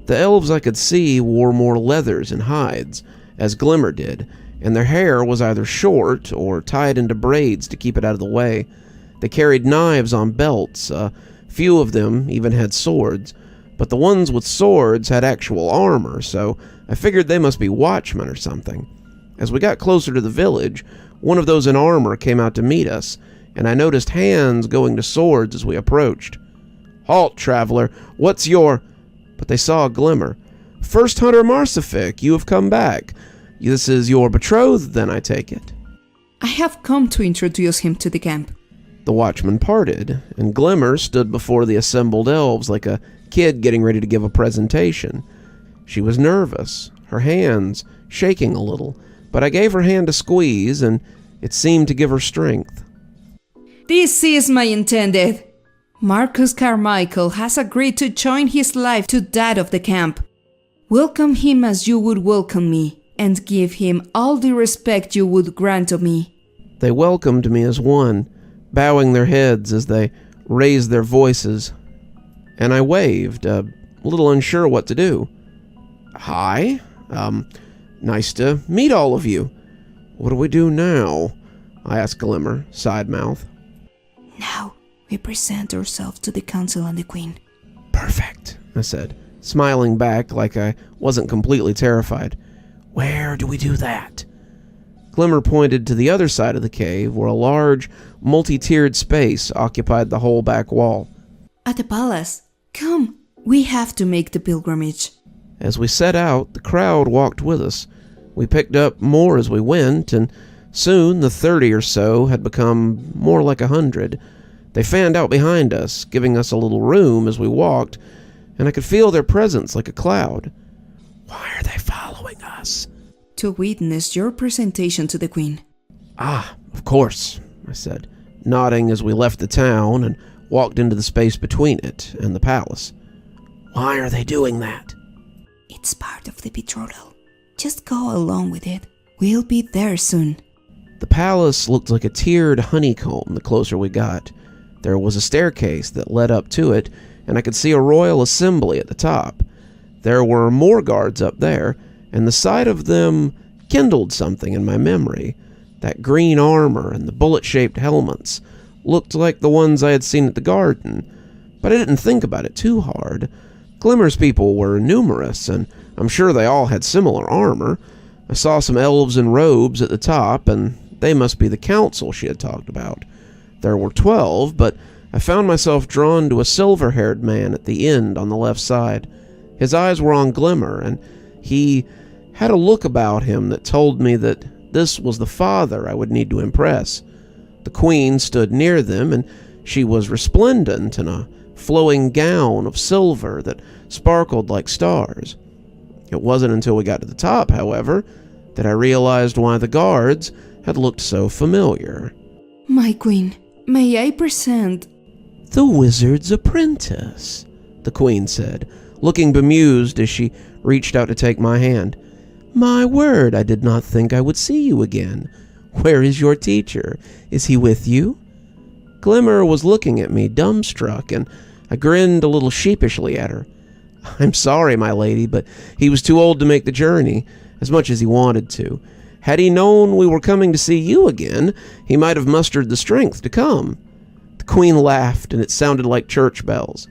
The elves I could see wore more leathers and hides, as Glimmer did, and their hair was either short or tied into braids to keep it out of the way. They carried knives on belts, a few of them even had swords, but the ones with swords had actual armor, so I figured they must be watchmen or something. As we got closer to the village, one of those in armor came out to meet us, and I noticed hands going to swords as we approached. "Halt, traveler, what's your—" But they saw Glimmer. "First Hunter Marsific, you have come back. This is your betrothed, then, I take it." I have come to introduce him to the camp. The watchman parted, and Glimmer stood before the assembled elves like a kid getting ready to give a presentation. She was nervous, her hands shaking a little, but I gave her hand a squeeze, and it seemed to give her strength. This is my intended. Marcus Carmichael has agreed to join his life to that of the camp. Welcome him as you would welcome me, and give him all the respect you would grant of me. They welcomed me as one, bowing their heads as they raised their voices, and I waved, a little unsure what to do. "Hi, nice to meet all of you. What do we do now?" I asked Glimmer, side mouth. Now we present ourselves to the council and the queen. "Perfect," I said, smiling back like I wasn't completely terrified. "Where do we do that?" Glimmer pointed to the other side of the cave, where a large, multi-tiered space occupied the whole back wall. At the palace. Come, we have to make the pilgrimage. As we set out, the crowd walked with us. We picked up more as we went, and soon the 30 or so had become more like 100. They fanned out behind us, giving us a little room as we walked, and I could feel their presence like a cloud. "Why are they following us?" To witness your presentation to the queen. "Ah, of course," I said, nodding as we left the town and walked into the space between it and the palace. "Why are they doing that?" It's part of the betrothal. Just go along with it. We'll be there soon. The palace looked like a tiered honeycomb the closer we got. There was a staircase that led up to it, and I could see a royal assembly at the top. There were more guards up there, and the sight of them kindled something in my memory. That green armor and the bullet-shaped helmets looked like the ones I had seen at the garden, but I didn't think about it too hard. Glimmer's people were numerous, and I'm sure they all had similar armor. I saw some elves in robes at the top, and they must be the council she had talked about. There were 12, but I found myself drawn to a silver-haired man at the end on the left side. His eyes were on Glimmer, and he had a look about him that told me that this was the father I would need to impress. The queen stood near them, and she was resplendent in a flowing gown of silver that sparkled like stars. It wasn't until we got to the top, however, that I realized why the guards had looked so familiar. My queen, may I present... "The wizard's apprentice," the queen said, looking bemused as she reached out to take my hand. "My word, I did not think I would see you again. Where is your teacher? Is he with you?" Glimmer was looking at me, dumbstruck, and I grinned a little sheepishly at her. "I'm sorry, my lady, but he was too old to make the journey, as much as he wanted to. Had he known we were coming to see you again, he might have mustered the strength to come." The queen laughed, and it sounded like church bells.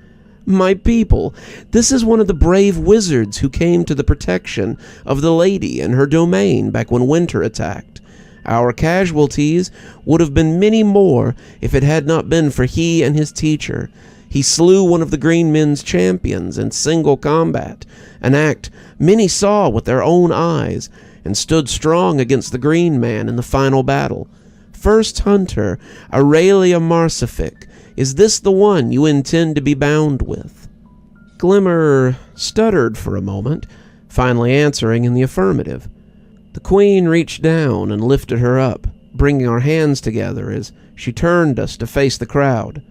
"My people, this is one of the brave wizards who came to the protection of the lady and her domain back when winter attacked. Our casualties would have been many more if it had not been for he and his teacher. He slew one of the Green Men's champions in single combat, an act many saw with their own eyes, and stood strong against the Green Man in the final battle. First Hunter, Aurelia Marsific, is this the one you intend to be bound with?" Glimmer stuttered for a moment, finally answering in the affirmative. The queen reached down and lifted her up, bringing our hands together as She turned us to face the crowd.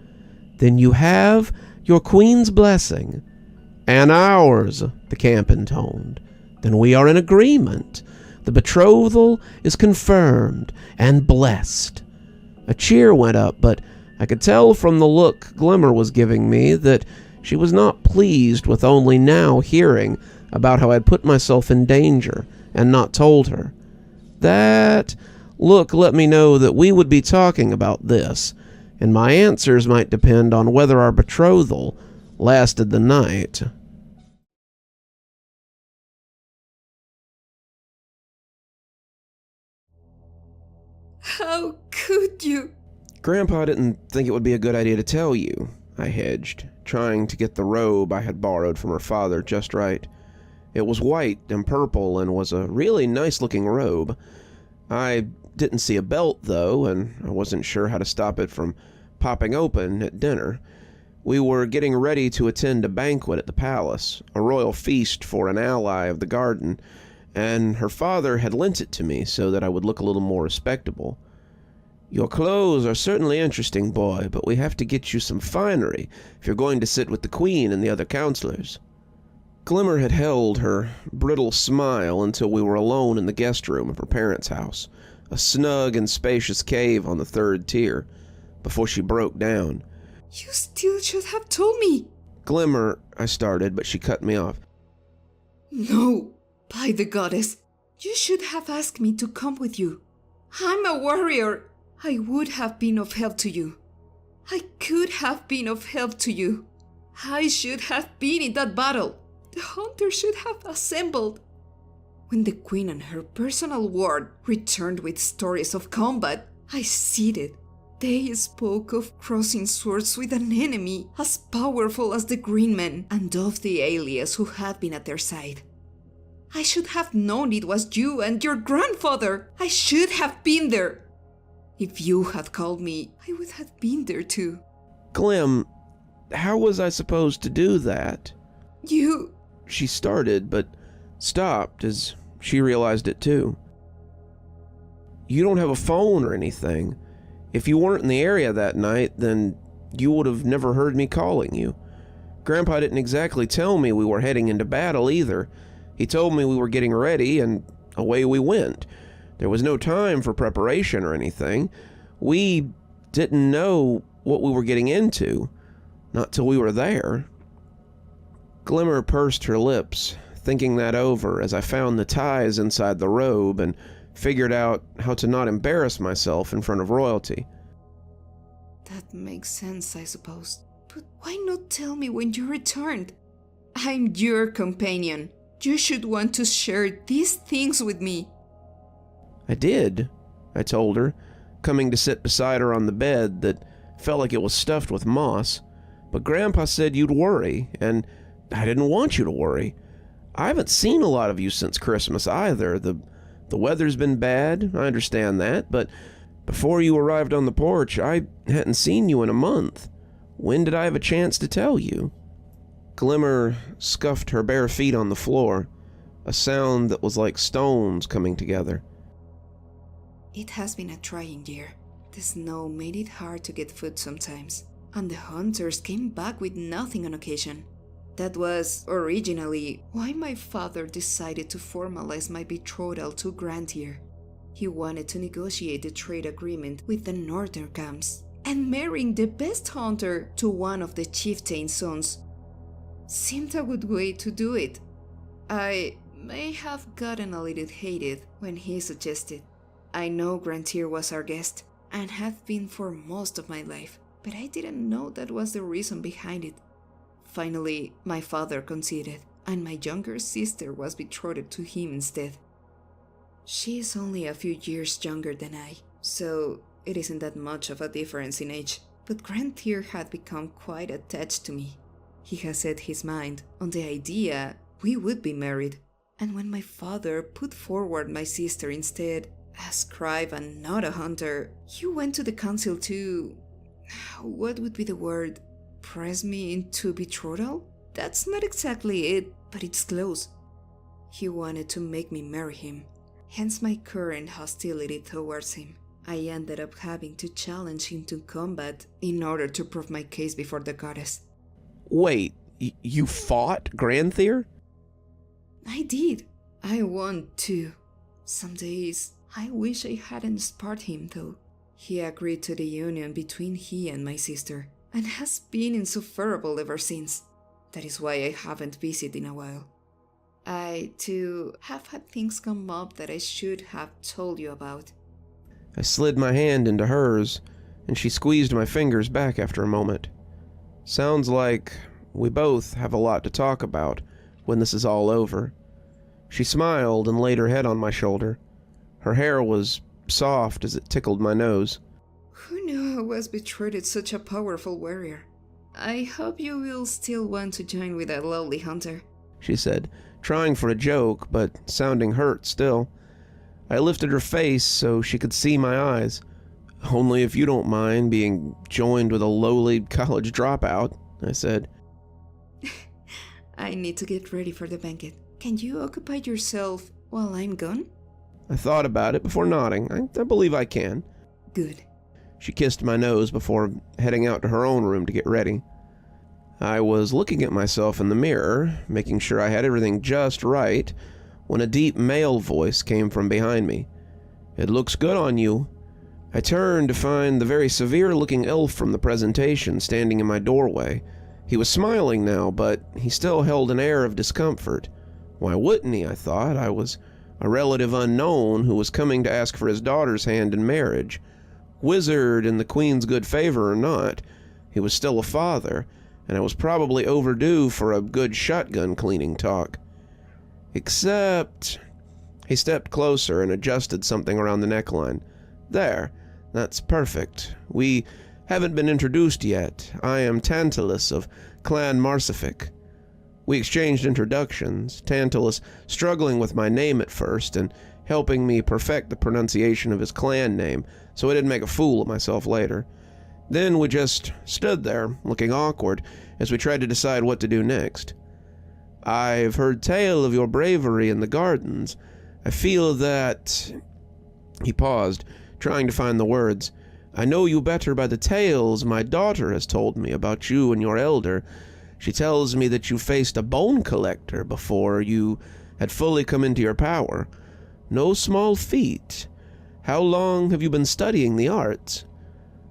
"Then you have your queen's blessing." "And ours," the camp intoned. "Then we are in agreement. The betrothal is confirmed and blessed." A cheer went up, but I could tell from the look Glimmer was giving me that she was not pleased with only now hearing about how I'd put myself in danger and not told her. That look let me know that we would be talking about this, and my answers might depend on whether our betrothal lasted the night. How could you? Grandpa didn't think it would be a good idea to tell you, I hedged, trying to get the robe I had borrowed from her father just right. It was white and purple and was a really nice-looking robe. I didn't see a belt, though, and I wasn't sure how to stop it from popping open at dinner. We were getting ready to attend a banquet at the palace, a royal feast for an ally of the garden, and her father had lent it to me so that I would look a little more respectable. "Your clothes are certainly interesting, boy, but we have to get you some finery if you're going to sit with the queen and the other counselors." Glimmer had held her brittle smile until we were alone in the guest room of her parents' house, a snug and spacious cave on the 3rd tier, before she broke down. You still should have told me. "Glimmer," I started, but she cut me off. No, by the goddess, you should have asked me to come with you. I'm a warrior. I would have been of help to you. I could have been of help to you. I should have been in that battle. The hunters should have assembled. When the queen and her personal ward returned with stories of combat, I seated. They spoke of crossing swords with an enemy as powerful as the Green Men and of the alias who had been at their side. I should have known it was you and your grandfather. I should have been there. If you had called me, I would have been there too. "Glim, how was I supposed to do that?" You... She started, but stopped as she realized it too. "You don't have a phone or anything. If you weren't in the area that night, then you would have never heard me calling you. Grandpa didn't exactly tell me we were heading into battle either. He told me we were getting ready, and away we went. There was no time for preparation or anything. We didn't know what we were getting into, not till we were there." Glimmer pursed her lips, thinking that over as I found the ties inside the robe and figured out how to not embarrass myself in front of royalty. That makes sense, I suppose. But why not tell me when you returned? I'm your companion. You should want to share these things with me. "I did," I told her, coming to sit beside her on the bed that felt like it was stuffed with moss. "But Grandpa said you'd worry, and I didn't want you to worry. I haven't seen a lot of you since Christmas either. The weather's been bad, I understand that, but before you arrived on the porch, I hadn't seen you in a month. When did I have a chance to tell you?" Glimmer scuffed her bare feet on the floor, a sound that was like stones coming together. It has been a trying year. The snow made it hard to get food sometimes, and the hunters came back with nothing on occasion. That was, originally, why my father decided to formalize my betrothal to Grantier. He wanted to negotiate a trade agreement with the northern camps, and marrying the best hunter to one of the chieftain's sons seemed a good way to do it. I may have gotten a little heated when he suggested. I know Grantier was our guest, and have been for most of my life, but I didn't know that was the reason behind it. Finally, my father conceded, and my younger sister was betrothed to him instead. She is only a few years younger than I, so it isn't that much of a difference in age, but Grantier had become quite attached to me. He has set his mind on the idea we would be married, and when my father put forward my sister instead, a scribe and not a hunter, he went to the council to... what would be the word? Press me into betrothal? That's not exactly it, but it's close. He wanted to make me marry him, hence my current hostility towards him. I ended up having to challenge him to combat in order to prove my case before the goddess. Wait, you fought Granthier? I did. I won too. Some days, I wish I hadn't sparred him though. He agreed to the union between he and my sister, and has been insufferable ever since. That is why I haven't visited in a while. I, too, have had things come up that I should have told you about. I slid my hand into hers, and she squeezed my fingers back after a moment. Sounds like we both have a lot to talk about when this is all over. She smiled and laid her head on my shoulder. Her hair was soft as it tickled my nose. Who knew I was betrothed such a powerful warrior? I hope you will still want to join with that lovely hunter, she said, trying for a joke, but sounding hurt still. I lifted her face so she could see my eyes. Only if you don't mind being joined with a lowly college dropout, I said. I need to get ready for the banquet. Can you occupy yourself while I'm gone? I thought about it before nodding. I believe I can. Good. She kissed my nose before heading out to her own room to get ready. I was looking at myself in the mirror, making sure I had everything just right, when a deep male voice came from behind me. "It looks good on you." I turned to find the very severe-looking elf from the presentation standing in my doorway. He was smiling now, but he still held an air of discomfort. Why wouldn't he, I thought? I was a relative unknown who was coming to ask for his daughter's hand in marriage. Wizard in the Queen's good favor or not, he was still a father, and I was probably overdue for a good shotgun cleaning talk. Except... He stepped closer and adjusted something around the neckline. "There, that's perfect. We haven't been introduced yet. I am Tantalus of Clan Marsific." We exchanged introductions, Tantalus struggling with my name at first and helping me perfect the pronunciation of his clan name so I didn't make a fool of myself later. Then we just stood there, looking awkward, as we tried to decide what to do next. "I've heard tale of your bravery in the gardens. I feel that..." He paused, trying to find the words. "I know you better by the tales my daughter has told me about you and your elder. She tells me that you faced a bone collector before you had fully come into your power. No small feat. How long have you been studying the arts?"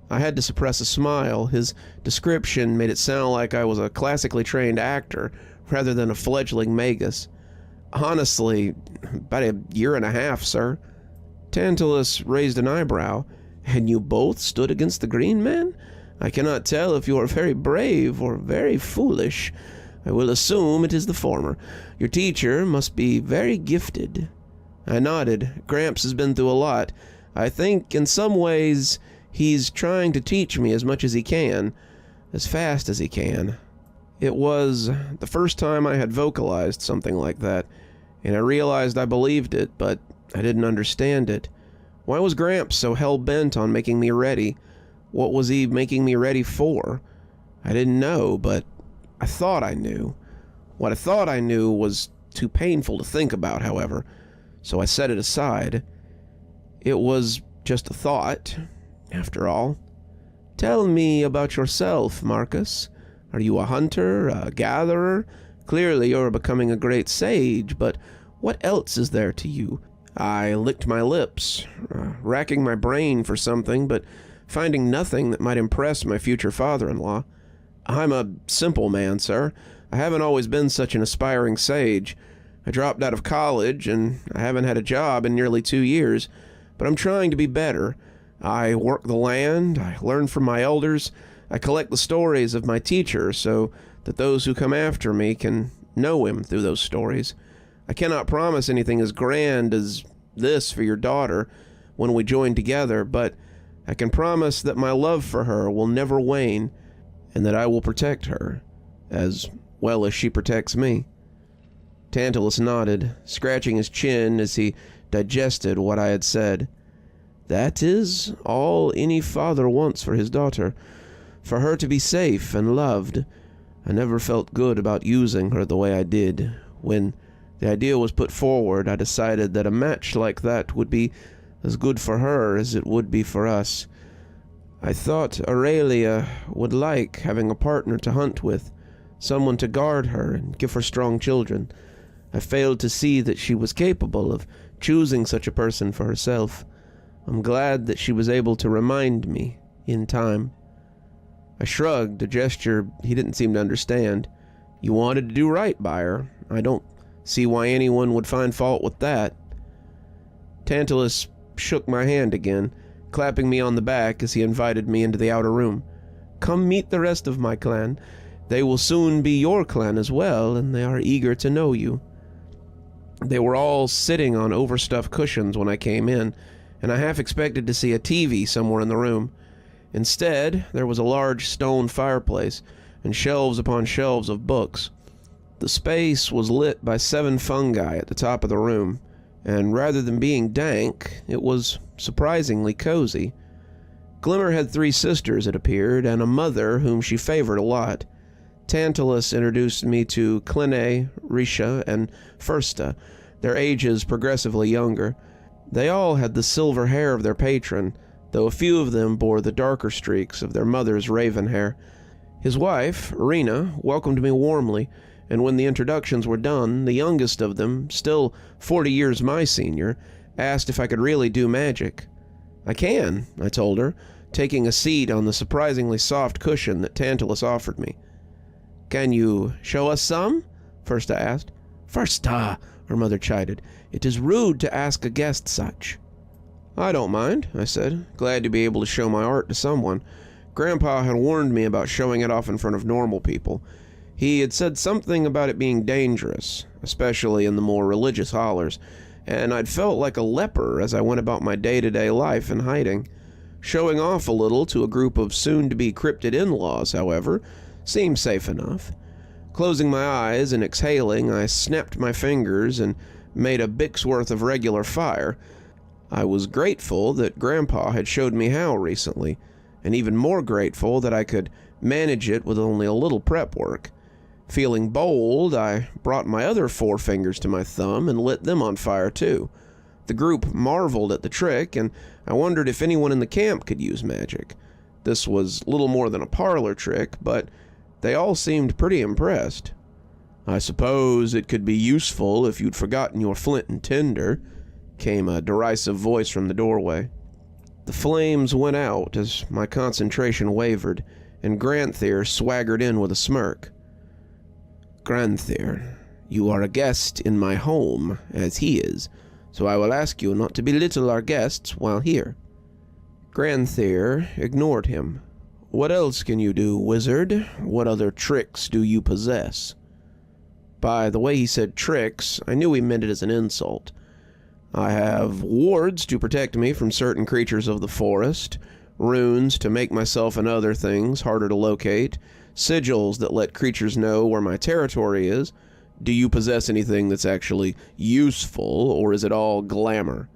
I had to suppress a smile. His description made it sound like I was a classically trained actor rather than a fledgling magus. "Honestly, about a year and a half, sir." Tantalus raised an eyebrow. "And you both stood against the Green Man? I cannot tell if you are very brave or very foolish. I will assume it is the former. Your teacher must be very gifted." I nodded. Gramps has been through a lot. I think in some ways he's trying to teach me as much as he can, as fast as he can. It was the first time I had vocalized something like that, and I realized I believed it, but I didn't understand it. Why was Gramps so hell-bent on making me ready? What was he making me ready for? I didn't know, but I thought I knew. What I thought I knew was too painful to think about, however, so I set it aside. It was just a thought, after all. "Tell me about yourself, Marcus. Are you a hunter, a gatherer? Clearly you're becoming a great sage, but what else is there to you?" I licked my lips, racking my brain for something, but finding nothing that might impress my future father-in-law. "I'm a simple man, sir. I haven't always been such an aspiring sage. I dropped out of college, and I haven't had a job in nearly 2 years, but I'm trying to be better. I work the land, I learn from my elders, I collect the stories of my teacher so that those who come after me can know him through those stories. I cannot promise anything as grand as this for your daughter when we join together, but I can promise that my love for her will never wane, and that I will protect her, as well as she protects me." Tantalus nodded, scratching his chin as he digested what I had said. "That is all any father wants for his daughter, for her to be safe and loved. I never felt good about using her the way I did. When the idea was put forward, I decided that a match like that would be as good for her as it would be for us. I thought Aurelia would like having a partner to hunt with, someone to guard her and give her strong children. I failed to see that she was capable of choosing such a person for herself. I'm glad that she was able to remind me in time. I shrugged, a gesture he didn't seem to understand. You wanted to do right by her. I don't see why anyone would find fault with that. Tantalus shook my hand again, clapping me on the back as he invited me into the outer room. Come meet the rest of my clan. They will soon be your clan as well, and they are eager to know you. They were all sitting on overstuffed cushions when I came in, and I half expected to see a TV somewhere in the room. Instead, there was a large stone fireplace and shelves upon shelves of books. The space was lit by 7 fungi at the top of the room, and rather than being dank, it was surprisingly cozy. Glimmer had 3 sisters, it appeared, and a mother whom she favored a lot. Tantalus introduced me to Cline, Risha, and Firsta, their ages progressively younger. They all had the silver hair of their patron, though a few of them bore the darker streaks of their mother's raven hair. His wife, Rena, welcomed me warmly, and when the introductions were done, the youngest of them, still 40 years my senior, asked if I could really do magic. I can, I told her, taking a seat on the surprisingly soft cushion that Tantalus offered me. Can you show us some? Firsta asked. Firsta, her mother chided. It is rude to ask a guest such. I don't mind, I said, glad to be able to show my art to someone. Grandpa had warned me about showing it off in front of normal people. He had said something about it being dangerous, especially in the more religious hollers, and I'd felt like a leper as I went about my day-to-day life in hiding. Showing off a little to a group of soon-to-be cryptid in-laws, however, seemed safe enough. Closing my eyes and exhaling, I snapped my fingers and made a bick's worth of regular fire. I was grateful that Grandpa had showed me how recently, and even more grateful that I could manage it with only a little prep work. Feeling bold, I brought my other 4 fingers to my thumb and lit them on fire too. The group marveled at the trick, and I wondered if anyone in the camp could use magic. This was little more than a parlor trick, but they all seemed pretty impressed. I suppose it could be useful if you'd forgotten your flint and tinder, came a derisive voice from the doorway. The flames went out as my concentration wavered, and Granthier swaggered in with a smirk. Granthier, you are a guest in my home, as he is, so I will ask you not to belittle our guests while here. Granthier ignored him. What else can you do, wizard? What other tricks do you possess? By the way he said tricks, I knew he meant it as an insult. I have wards to protect me from certain creatures of the forest, runes to make myself and other things harder to locate, sigils that let creatures know where my territory is. Do you possess anything that's actually useful, or is it all glamour?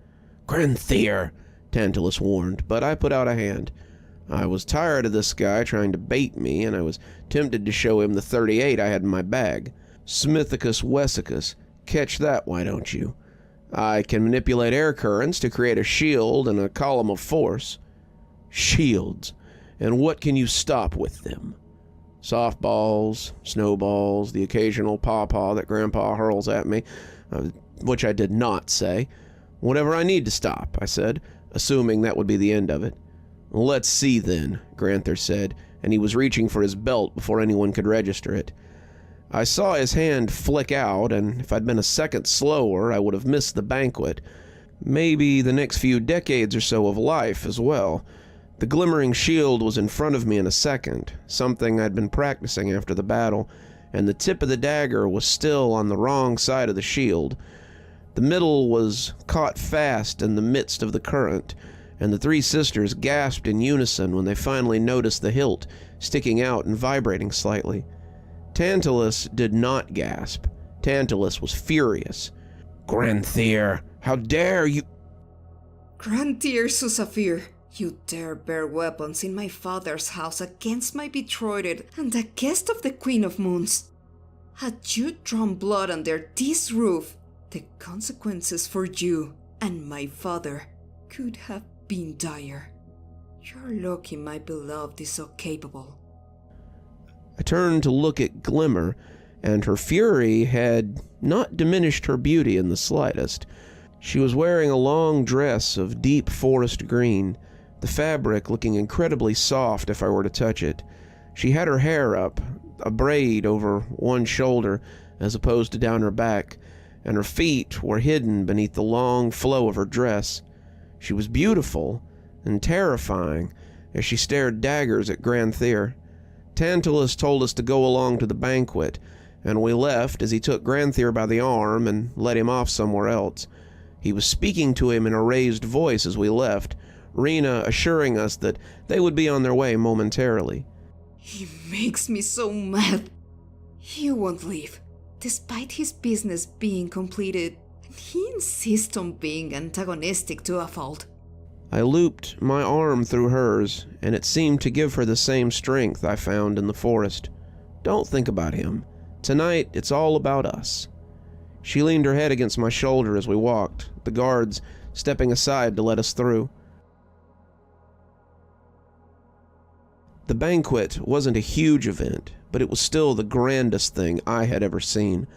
Granthier, Tantalus warned, but I put out a hand. I was tired of this guy trying to bait me, and I was tempted to show him the 38 I had in my bag. Smithicus Wessicus. Catch that, why don't you? I can manipulate air currents to create a shield and a column of force. Shields. And what can you stop with them? Softballs, snowballs, the occasional pawpaw that Grandpa hurls at me, which I did not say. Whatever I need to stop, I said, assuming that would be the end of it. Let's see then, Granther said, and he was reaching for his belt before anyone could register it. I saw his hand flick out, and if I'd been a second slower, I would have missed the banquet. Maybe the next few decades or so of life as well. The glimmering shield was in front of me in a second, something I'd been practicing after the battle, and the tip of the dagger was still on the wrong side of the shield. The middle was caught fast in the midst of the current, and the 3 sisters gasped in unison when they finally noticed the hilt sticking out and vibrating slightly. Tantalus did not gasp. Tantalus was furious. Granthier, how dare you— Granthier Susafir, you dare bear weapons in my father's house against my betrothed and the guest of the Queen of Moons. Had you drawn blood under this roof, the consequences for you and my father could have been dire. You're lucky my beloved is so capable. I turned to look at Glimmer, and her fury had not diminished her beauty in the slightest. She was wearing a long dress of deep forest green, the fabric looking incredibly soft if I were to touch it. She had her hair up, a braid over one shoulder as opposed to down her back, and her feet were hidden beneath the long flow of her dress. She was beautiful and terrifying as she stared daggers at Granthier. Tantalus told us to go along to the banquet, and we left as he took Granthier by the arm and led him off somewhere else. He was speaking to him in a raised voice as we left, Rena assuring us that they would be on their way momentarily. He makes me so mad. He won't leave, despite his business being completed, and he insists on being antagonistic to a fault. I looped my arm through hers, and it seemed to give her the same strength I found in the forest. Don't think about him. Tonight, it's all about us. She leaned her head against my shoulder as we walked, the guards stepping aside to let us through. The banquet wasn't a huge event, but it was still the grandest thing I had ever seen.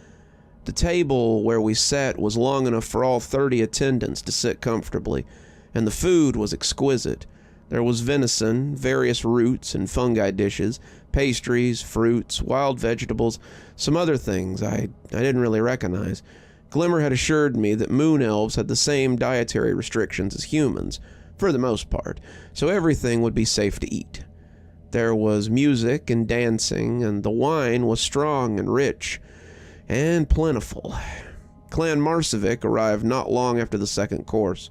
The table where we sat was long enough for all 30 attendants to sit comfortably, and the food was exquisite. There was venison, various roots and fungi dishes, pastries, fruits, wild vegetables, some other things I didn't really recognize. Glimmer had assured me that moon elves had the same dietary restrictions as humans, for the most part, so everything would be safe to eat. There was music and dancing, and the wine was strong and rich and plentiful. Clan Marsovic arrived not long after the second course.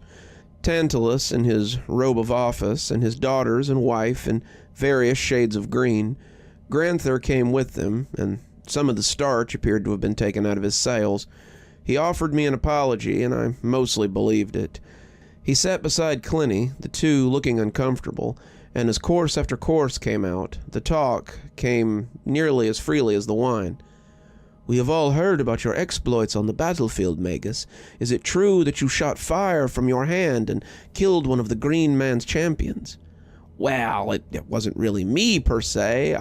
Tantalus in his robe of office, and his daughters and wife in various shades of green. Granther came with them, and some of the starch appeared to have been taken out of his sails. He offered me an apology, and I mostly believed it. He sat beside Clinny, the two looking uncomfortable, and as course after course came out, the talk came nearly as freely as the wine. "We have all heard about your exploits on the battlefield, Magus. Is it true that you shot fire from your hand and killed one of the Green Man's champions?" "Well, it wasn't really me, per se.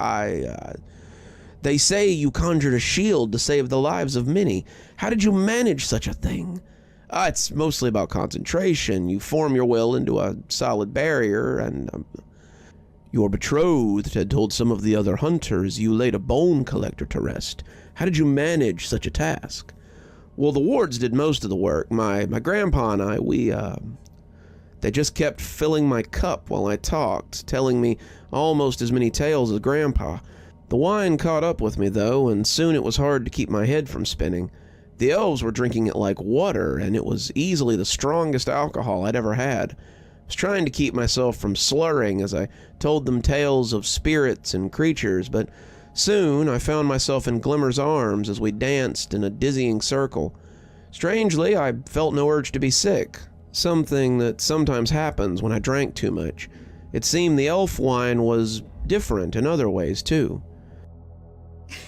They say you conjured a shield to save the lives of many. How did you manage such a thing?" It's mostly about concentration. You form your will into a solid barrier, and your betrothed had told some of the other hunters you laid a bone collector to rest. How did you manage such a task?" "Well, the wards did most of the work. My grandpa and I, they just kept filling my cup while I talked, telling me almost as many tales as Grandpa. The wine caught up with me, though, and soon it was hard to keep my head from spinning. The elves were drinking it like water, and it was easily the strongest alcohol I'd ever had. I was trying to keep myself from slurring as I told them tales of spirits and creatures, but soon I found myself in Glimmer's arms as we danced in a dizzying circle. Strangely, I felt no urge to be sick, something that sometimes happens when I drank too much. It seemed the elf wine was different in other ways, too.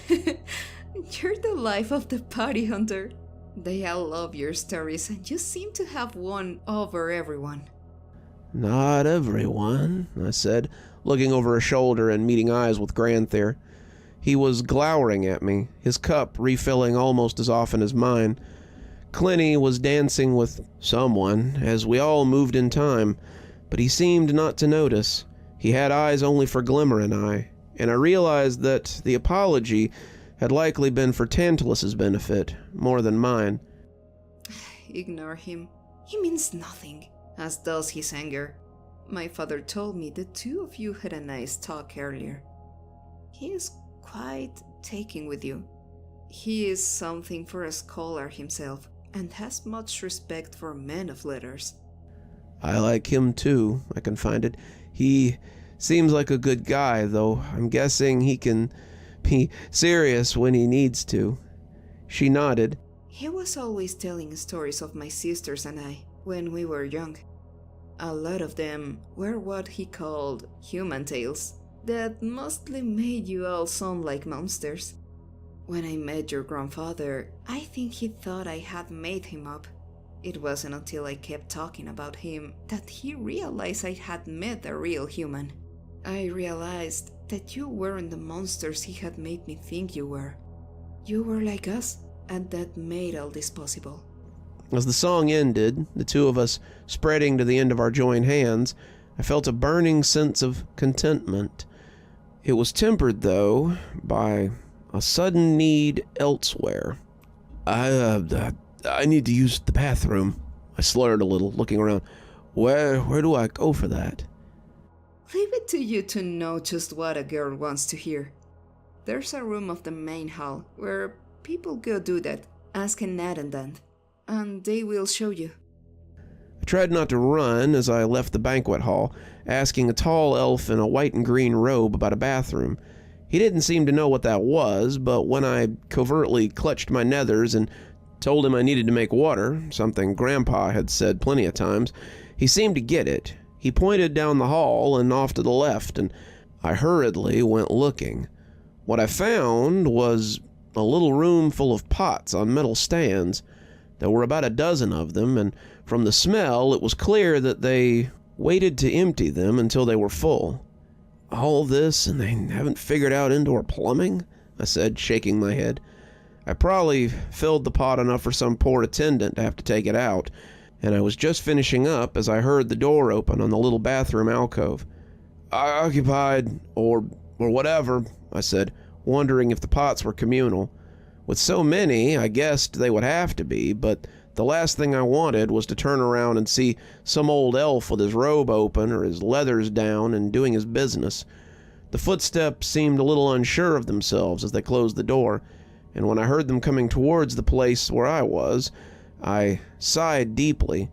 You're the life of the party, Hunter. They all love your stories, and you seem to have won over everyone. "Not everyone," I said, looking over a shoulder and meeting eyes with Granther. He was glowering at me, his cup refilling almost as often as mine. Clinny was dancing with someone as we all moved in time, but he seemed not to notice. He had eyes only for Glimmer and I realized that the apology had likely been for Tantalus's benefit more than mine. Ignore him. He means nothing, as does his anger. My father told me the two of you had a nice talk earlier. He is quite taken with you. He is something for a scholar himself, and has much respect for men of letters. "I like him too," I confided. "He seems like a good guy, though I'm guessing he can be serious when he needs to." She nodded. He was always telling stories of my sisters and I when we were young. A lot of them were what he called human tales that mostly made you all sound like monsters. When I met your grandfather, I think he thought I had made him up. It wasn't until I kept talking about him that he realized I had met a real human. I realized that you weren't the monsters he had made me think you were. You were like us, and that made all this possible. As the song ended, the two of us spreading to the end of our joined hands, I felt a burning sense of contentment. It was tempered, though, by a sudden need elsewhere. I need to use the bathroom. I slurred a little, looking around. Where do I go for that? Leave it to you to know just what a girl wants to hear. There's a room of the main hall where people go do that. Ask an attendant, and they will show you. I tried not to run as I left the banquet hall, asking a tall elf in a white and green robe about a bathroom. He didn't seem to know what that was, but when I covertly clutched my nethers and told him I needed to make water, something Grandpa had said plenty of times, he seemed to get it. He pointed down the hall and off to the left, and I hurriedly went looking. What I found was a little room full of pots on metal stands. There were about a dozen of them, and from the smell, it was clear that they waited to empty them until they were full. All this, and they haven't figured out indoor plumbing? I said, shaking my head. I probably filled the pot enough for some poor attendant to have to take it out, and I was just finishing up as I heard the door open on the little bathroom alcove. Occupied, or whatever, I said, wondering if the pots were communal. With so many, I guessed they would have to be, but the last thing I wanted was to turn around and see some old elf with his robe open or his leathers down and doing his business. The footsteps seemed a little unsure of themselves as they closed the door, and when I heard them coming towards the place where I was, I sighed deeply.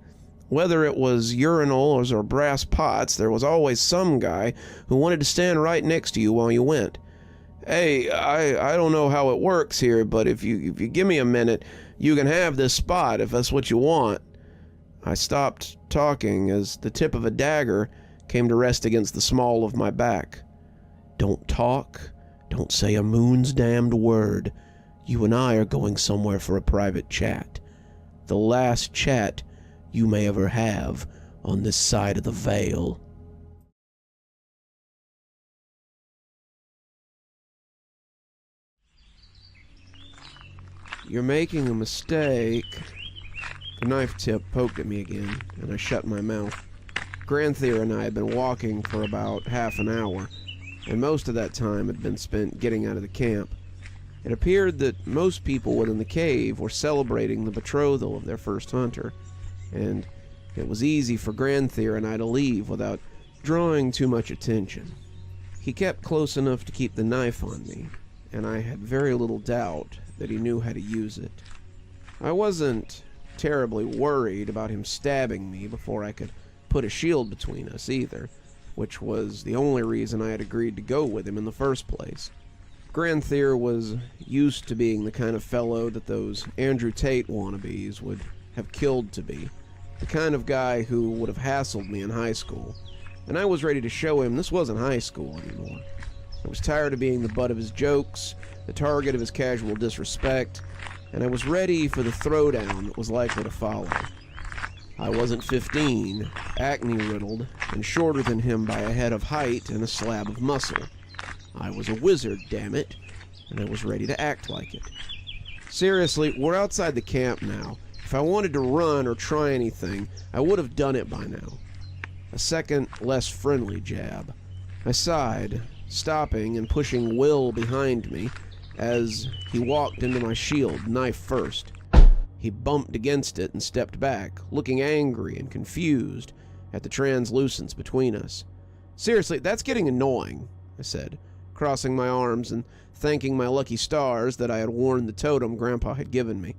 Whether it was urinals or brass pots, there was always some guy who wanted to stand right next to you while you went. Hey, I don't know how it works here, but if you give me a minute, you can have this spot if that's what you want. I stopped talking as the tip of a dagger came to rest against the small of my back. Don't talk. Don't say a moon's damned word. You and I are going somewhere for a private chat. The last chat you may ever have on this side of the veil. You're making a mistake. The knife tip poked at me again, and I shut my mouth. Granthier and I had been walking for about half an hour, and most of that time had been spent getting out of the camp. It appeared that most people within the cave were celebrating the betrothal of their first hunter, and it was easy for Granthier and I to leave without drawing too much attention. He kept close enough to keep the knife on me, and I had very little doubt that he knew how to use it. I wasn't terribly worried about him stabbing me before I could put a shield between us either, which was the only reason I had agreed to go with him in the first place. Granthier was used to being the kind of fellow that those Andrew Tate wannabes would have killed to be, the kind of guy who would have hassled me in high school, and I was ready to show him this wasn't high school anymore. I was tired of being the butt of his jokes, the target of his casual disrespect, and I was ready for the throwdown that was likely to follow. I wasn't 15, acne-riddled, and shorter than him by a head of height and a slab of muscle. I was a wizard, damn it, and I was ready to act like it. Seriously, we're outside the camp now. If I wanted to run or try anything, I would have done it by now. A second, less friendly jab. I sighed, stopping and pushing Will behind me as he walked into my shield, knife first. He bumped against it and stepped back, looking angry and confused at the translucence between us. Seriously, that's getting annoying, I said, crossing my arms and thanking my lucky stars that I had worn the totem Grandpa had given me.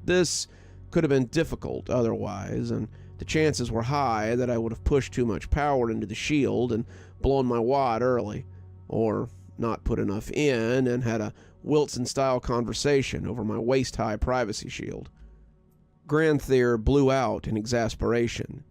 This could have been difficult otherwise, and the chances were high that I would have pushed too much power into the shield and blown my wad early, or not put enough in and had a Wilson-style conversation over my waist-high privacy shield. Granthier blew out in exasperation.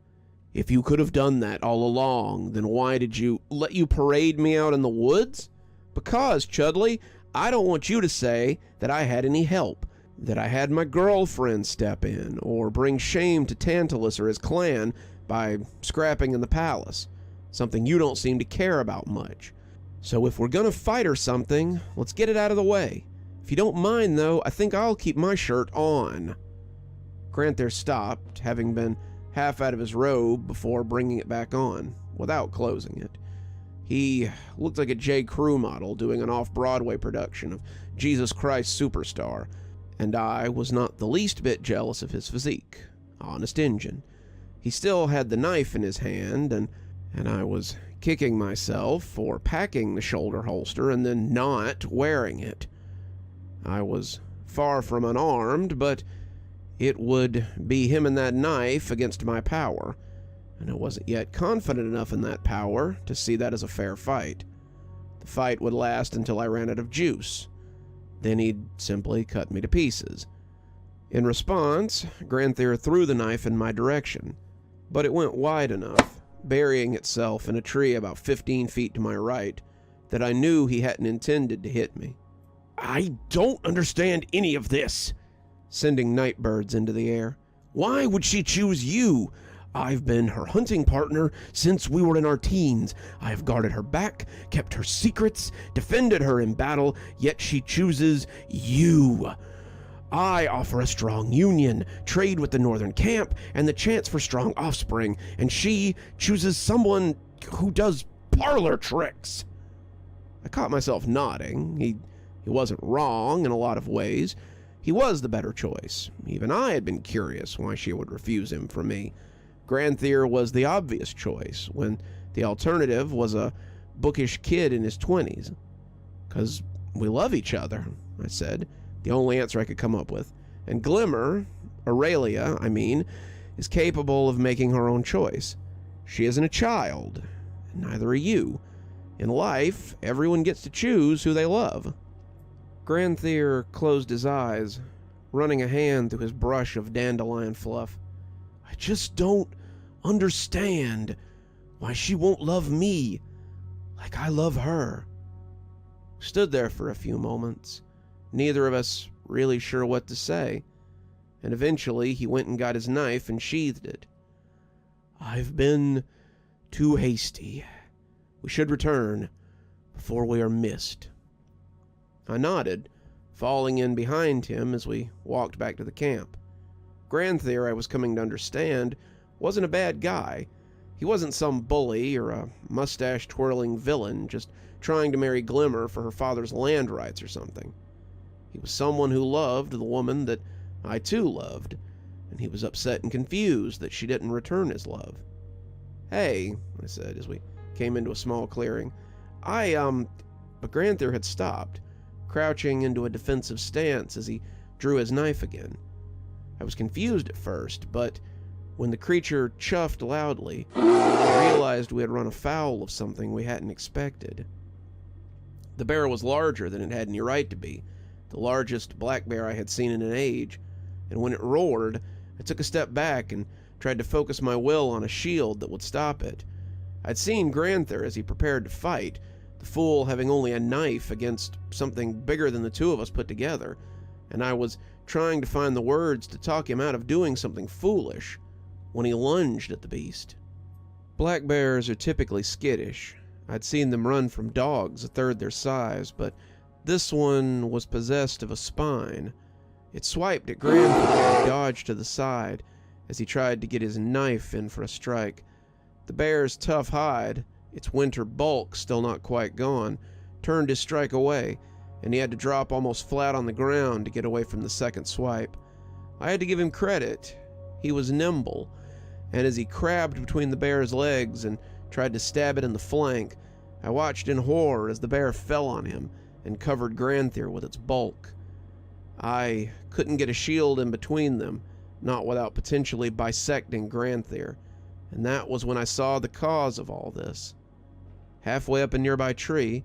If you could have done that all along, then why did you let you parade me out in the woods? Because, Chudley, I don't want you to say that I had any help. that I had my girlfriend step in or bring shame to Tantalus or his clan by scrapping in the palace, something you don't seem to care about much. So if we're gonna fight or something, let's get it out of the way. If you don't mind, though, I think I'll keep my shirt on." Granther stopped, having been half out of his robe before bringing it back on, without closing it. He looked like a J. Crew model doing an off-Broadway production of Jesus Christ Superstar, and I was not the least bit jealous of his physique. Honest Injun. He still had the knife in his hand, and I was kicking myself for packing the shoulder holster and then not wearing it. I was far from unarmed, but it would be him and that knife against my power, and I wasn't yet confident enough in that power to see that as a fair fight. The fight would last until I ran out of juice. Then he'd simply cut me to pieces. In response, Granther threw the knife in my direction, but it went wide enough, burying itself in a tree about 15 feet to my right, that I knew he hadn't intended to hit me. "I don't understand any of this," sending nightbirds into the air. "Why would she choose you? I've been her hunting partner since we were in our teens. I have guarded her back, kept her secrets, defended her in battle, yet she chooses you. I offer a strong union, trade with the northern camp, and the chance for strong offspring, and she chooses someone who does parlor tricks." I caught myself nodding. He wasn't wrong in a lot of ways. He was the better choice. Even I had been curious why she would refuse him from me. Granther was the obvious choice, when the alternative was a bookish kid in his 20s. "'Cause we love each other," I said, the only answer I could come up with. "And Glimmer, Aurelia, is capable of making her own choice. She isn't a child, and neither are you. In life, everyone gets to choose who they love." Granther closed his eyes, running a hand through his brush of dandelion fluff. "I just don't understand why she won't love me like I love her." Stood there for a few moments, neither of us really sure what to say, and eventually he went and got his knife and sheathed it. "I've been too hasty. We should return before we are missed." I nodded, falling in behind him as we walked back to the camp. Granther, I was coming to understand, wasn't a bad guy. He wasn't some bully or a mustache-twirling villain just trying to marry Glimmer for her father's land rights or something. He was someone who loved the woman that I too loved, and he was upset and confused that she didn't return his love. "Hey," I said as we came into a small clearing. But Granther had stopped, crouching into a defensive stance as he drew his knife again. I was confused at first, but when the creature chuffed loudly, I realized we had run afoul of something we hadn't expected. The bear was larger than it had any right to be, the largest black bear I had seen in an age, and when it roared, I took a step back and tried to focus my will on a shield that would stop it. I'd seen Granther as he prepared to fight, the fool having only a knife against something bigger than the two of us put together, and I was trying to find the words to talk him out of doing something foolish when he lunged at the beast. Black bears are typically skittish. I'd seen them run from dogs a third their size, but this one was possessed of a spine. It swiped at Granther and dodged to the side as he tried to get his knife in for a strike. The bear's tough hide, its winter bulk still not quite gone, turned his strike away, and he had to drop almost flat on the ground to get away from the second swipe. I had to give him credit. He was nimble, and as he crabbed between the bear's legs and tried to stab it in the flank, I watched in horror as the bear fell on him and covered Granther with its bulk. I couldn't get a shield in between them, not without potentially bisecting Granther, and that was when I saw the cause of all this. Halfway up a nearby tree,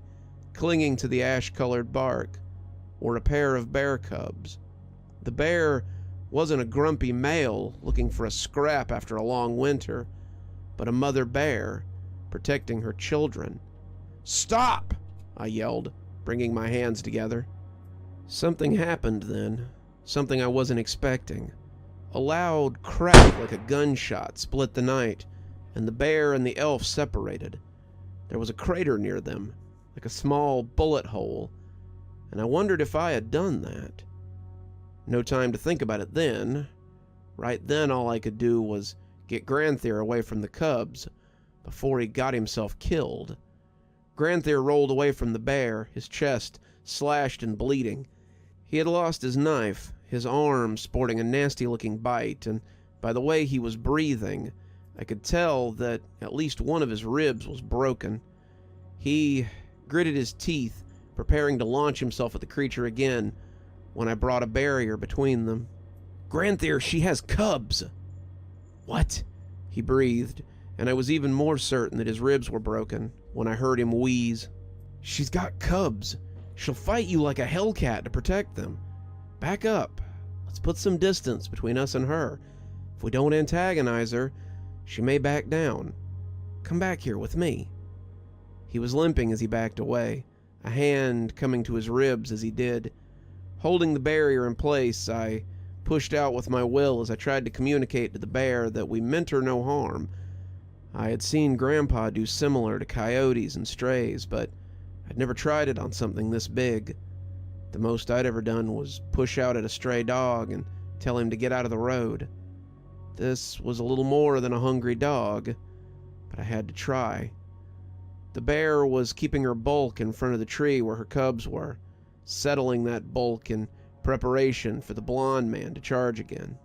clinging to the ash-colored bark, were a pair of bear cubs. The bear wasn't a grumpy male looking for a scrap after a long winter, but a mother bear protecting her children. "Stop!" I yelled, bringing my hands together. Something happened then. something I wasn't expecting. A loud crack like a gunshot split the night, and the bear and the elf separated. There was a crater near them, like a small bullet hole, and I wondered if I had done that. No time to think about it then. Right then all I could do was get Granther away from the cubs before he got himself killed. Granther rolled away from the bear, his chest slashed and bleeding. He had lost his knife, his arm sporting a nasty-looking bite, and by the way he was breathing, I could tell that at least one of his ribs was broken. He gritted his teeth, preparing to launch himself at the creature again, when I brought a barrier between them. "Granther, she has cubs!" "What?" he breathed, and I was even more certain that his ribs were broken when I heard him wheeze. "She's got cubs. She'll fight you like a hellcat to protect them. Back up. Let's put some distance between us and her. If we don't antagonize her, she may back down. Come back here with me." He was limping as he backed away, a hand coming to his ribs as he did. Holding the barrier in place, I pushed out with my will as I tried to communicate to the bear that we meant her no harm. I had seen Grandpa do similar to coyotes and strays, but I'd never tried it on something this big. The most I'd ever done was push out at a stray dog and tell him to get out of the road. This was a little more than a hungry dog, but I had to try. The bear was keeping her bulk in front of the tree where her cubs were, settling that bulk in preparation for the blonde man to charge again.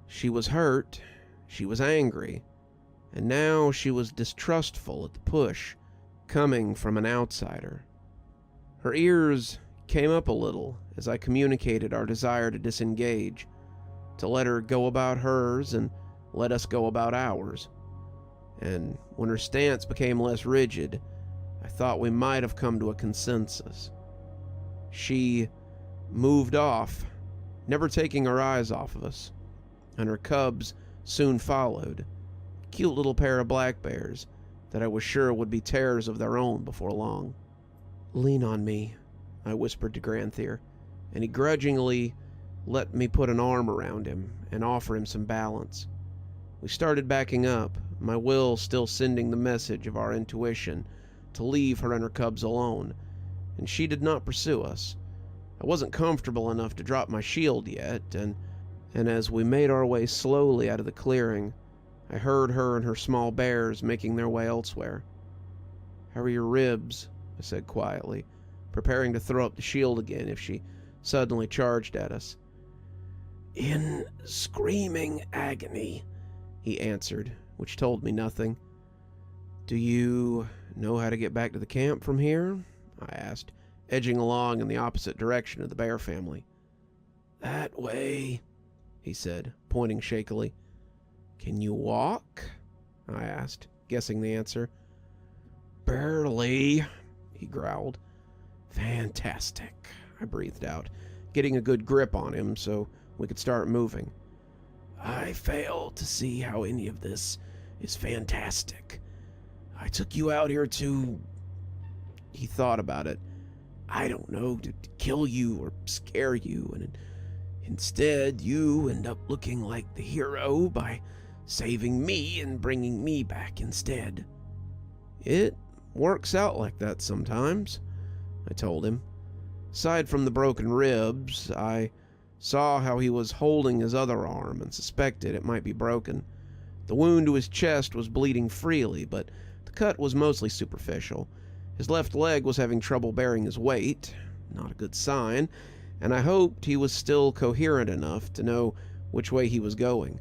She was hurt, she was angry, and now she was distrustful at the push, coming from an outsider. Her ears came up a little as I communicated our desire to disengage, to let her go about hers and let us go about ours. And when her stance became less rigid, I thought we might have come to a consensus. She moved off, never taking her eyes off of us, and her cubs soon followed. Cute little pair of black bears that I was sure would be terrors of their own before long. "Lean on me," I whispered to Granther, and he grudgingly let me put an arm around him and offer him some balance. We started backing up, my will still sending the message of our intuition to leave her and her cubs alone, and she did not pursue us. I wasn't comfortable enough to drop my shield yet, and as we made our way slowly out of the clearing, I heard her and her small bears making their way elsewhere. "How are your ribs?" I said quietly, preparing to throw up the shield again if she suddenly charged at us. "In screaming agony," he answered, which told me nothing. "Do you know how to get back to the camp from here?" I asked, edging along in the opposite direction of the bear family. "That way," he said, pointing shakily. "Can you walk?" I asked, guessing the answer. "Barely," he growled. "Fantastic," I breathed out, getting a good grip on him so we could start moving. "I fail to see how any of this is fantastic. I took you out here to..." He thought about it. "I don't know, to kill you or scare you, and instead you end up looking like the hero by saving me and bringing me back instead." "It works out like that sometimes," I told him. Aside from the broken ribs, I saw how he was holding his other arm and suspected it might be broken. The wound to his chest was bleeding freely, but the cut was mostly superficial. His left leg was having trouble bearing his weight, not a good sign, and I hoped he was still coherent enough to know which way he was going.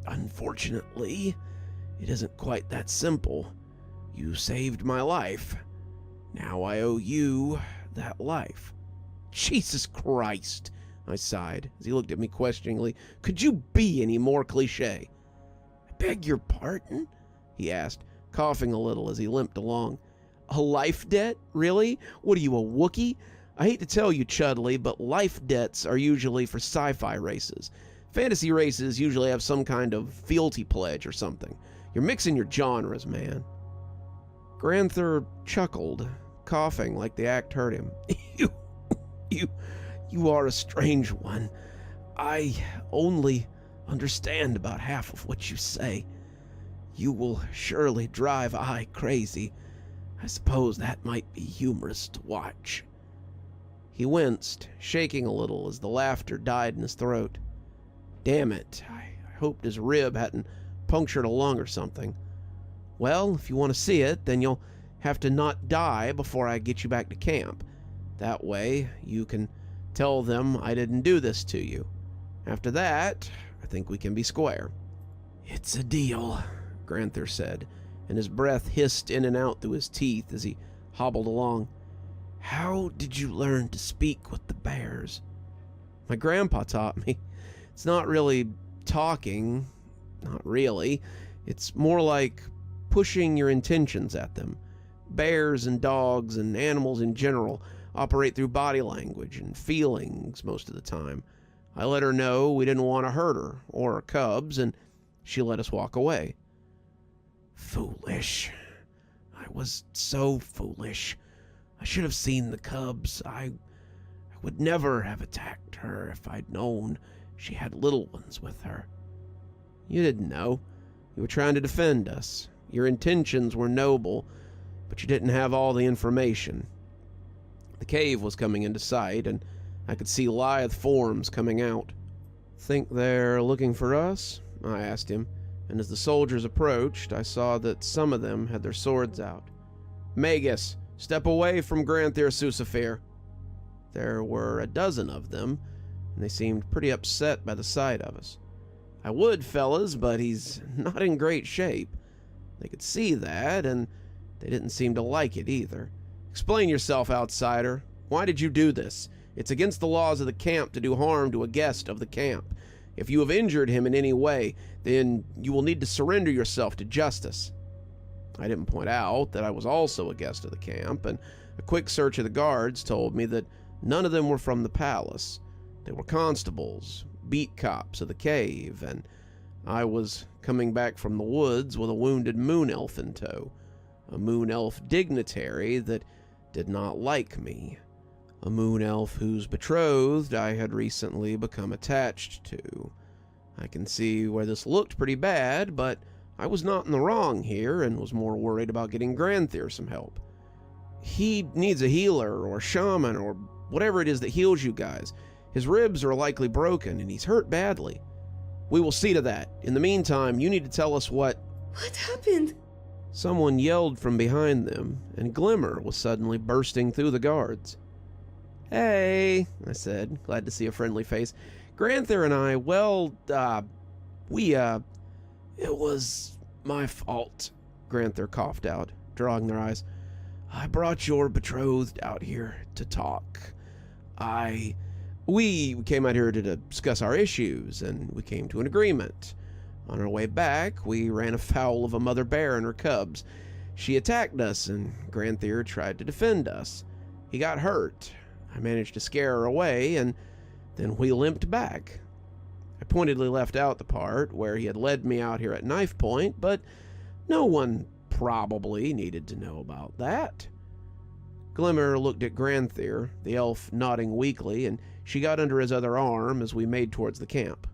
"Unfortunately, it isn't quite that simple. You saved my life. Now I owe you that life." "Jesus Christ," I sighed as he looked at me questioningly. "Could you be any more cliche?" "I beg your pardon?" he asked, coughing a little as he limped along. "A life debt? Really? What are you, a Wookiee? I hate to tell you, Chudley, but life debts are usually for sci-fi races. Fantasy races usually have some kind of fealty pledge or something. You're mixing your genres, man." Granther chuckled, coughing like the act hurt him. You are a strange one. I only understand about half of what you say. You will surely drive I crazy. I suppose that might be humorous to watch." He winced, shaking a little as the laughter died in his throat. Damn it, I hoped his rib hadn't punctured a lung or something. "Well, if you want to see it, then you'll have to not die before I get you back to camp. That way, you can tell them I didn't do this to you. After that, I think we can be square." "It's a deal," Granther said, and his breath hissed in and out through his teeth as he hobbled along. "How did you learn to speak with the bears?" "My grandpa taught me. It's not really talking. Not really. It's more like pushing your intentions at them. Bears and dogs and animals in general operate through body language and feelings most of the time. I let her know we didn't want to hurt her or her cubs, and she let us walk away." "Foolish. I was so foolish. I should have seen the cubs. I would never have attacked her if I'd known she had little ones with her." "You didn't know. You were trying to defend us. Your intentions were noble, but you didn't have all the information." The cave was coming into sight, and I could see lithe forms coming out. "Think they're looking for us?" I asked him, and as the soldiers approached, I saw that some of them had their swords out. "Magus, step away from Granther Susafir." There were a dozen of them, and they seemed pretty upset by the sight of us. "I would, fellas, but he's not in great shape." They could see that, and they didn't seem to like it either. "Explain yourself, outsider. Why did you do this? It's against the laws of the camp to do harm to a guest of the camp. If you have injured him in any way, then you will need to surrender yourself to justice." I didn't point out that I was also a guest of the camp, and a quick search of the guards told me that none of them were from the palace. They were constables, beat cops of the cave, and I was coming back from the woods with a wounded moon elf in tow. A moon elf dignitary that did not like me. A moon elf whose betrothed I had recently become attached to. I can see where this looked pretty bad, but I was not in the wrong here and was more worried about getting Granther some help. "He needs a healer or shaman or whatever it is that heals you guys. His ribs are likely broken and he's hurt badly. We will see to that. In the meantime, you need to tell us what..." What happened? Someone yelled from behind them, and Glimmer was suddenly bursting through the guards. "Hey," I said, glad to see a friendly face. "Granther and I, it was my fault," Granther coughed out, drawing their eyes. "I brought your betrothed out here to talk. We came out here to discuss our issues, and we came to an agreement. On our way back, we ran afoul of a mother bear and her cubs. She attacked us, and Granther tried to defend us. He got hurt. I managed to scare her away, and then we limped back." I pointedly left out the part where he had led me out here at knife point, but no one probably needed to know about that. Glimmer looked at Granther, the elf nodding weakly, and she got under his other arm as we made towards the camp.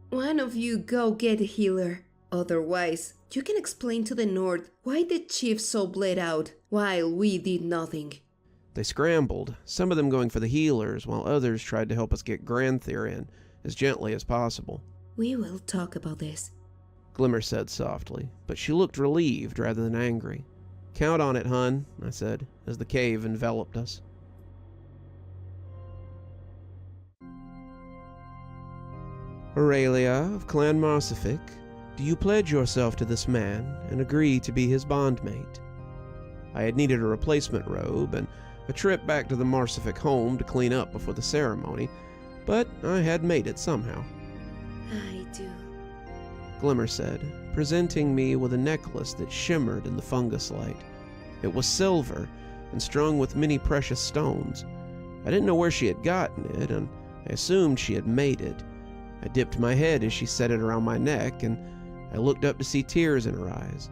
"One of you go get a healer. Otherwise, you can explain to the North why the chief so bled out while we did nothing." They scrambled, some of them going for the healers, while others tried to help us get Granther in, as gently as possible. "We will talk about this," Glimmer said softly, but she looked relieved rather than angry. "Count on it, hun," I said, as the cave enveloped us. "Aurelia of Clan Marsific, do you pledge yourself to this man and agree to be his bondmate?" I had needed a replacement robe and a trip back to the Marsific home to clean up before the ceremony, but I had made it somehow. "I do," Glimmer said, presenting me with a necklace that shimmered in the fungus light. It was silver and strung with many precious stones. I didn't know where she had gotten it, and I assumed she had made it. I dipped my head as she set it around my neck, and I looked up to see tears in her eyes.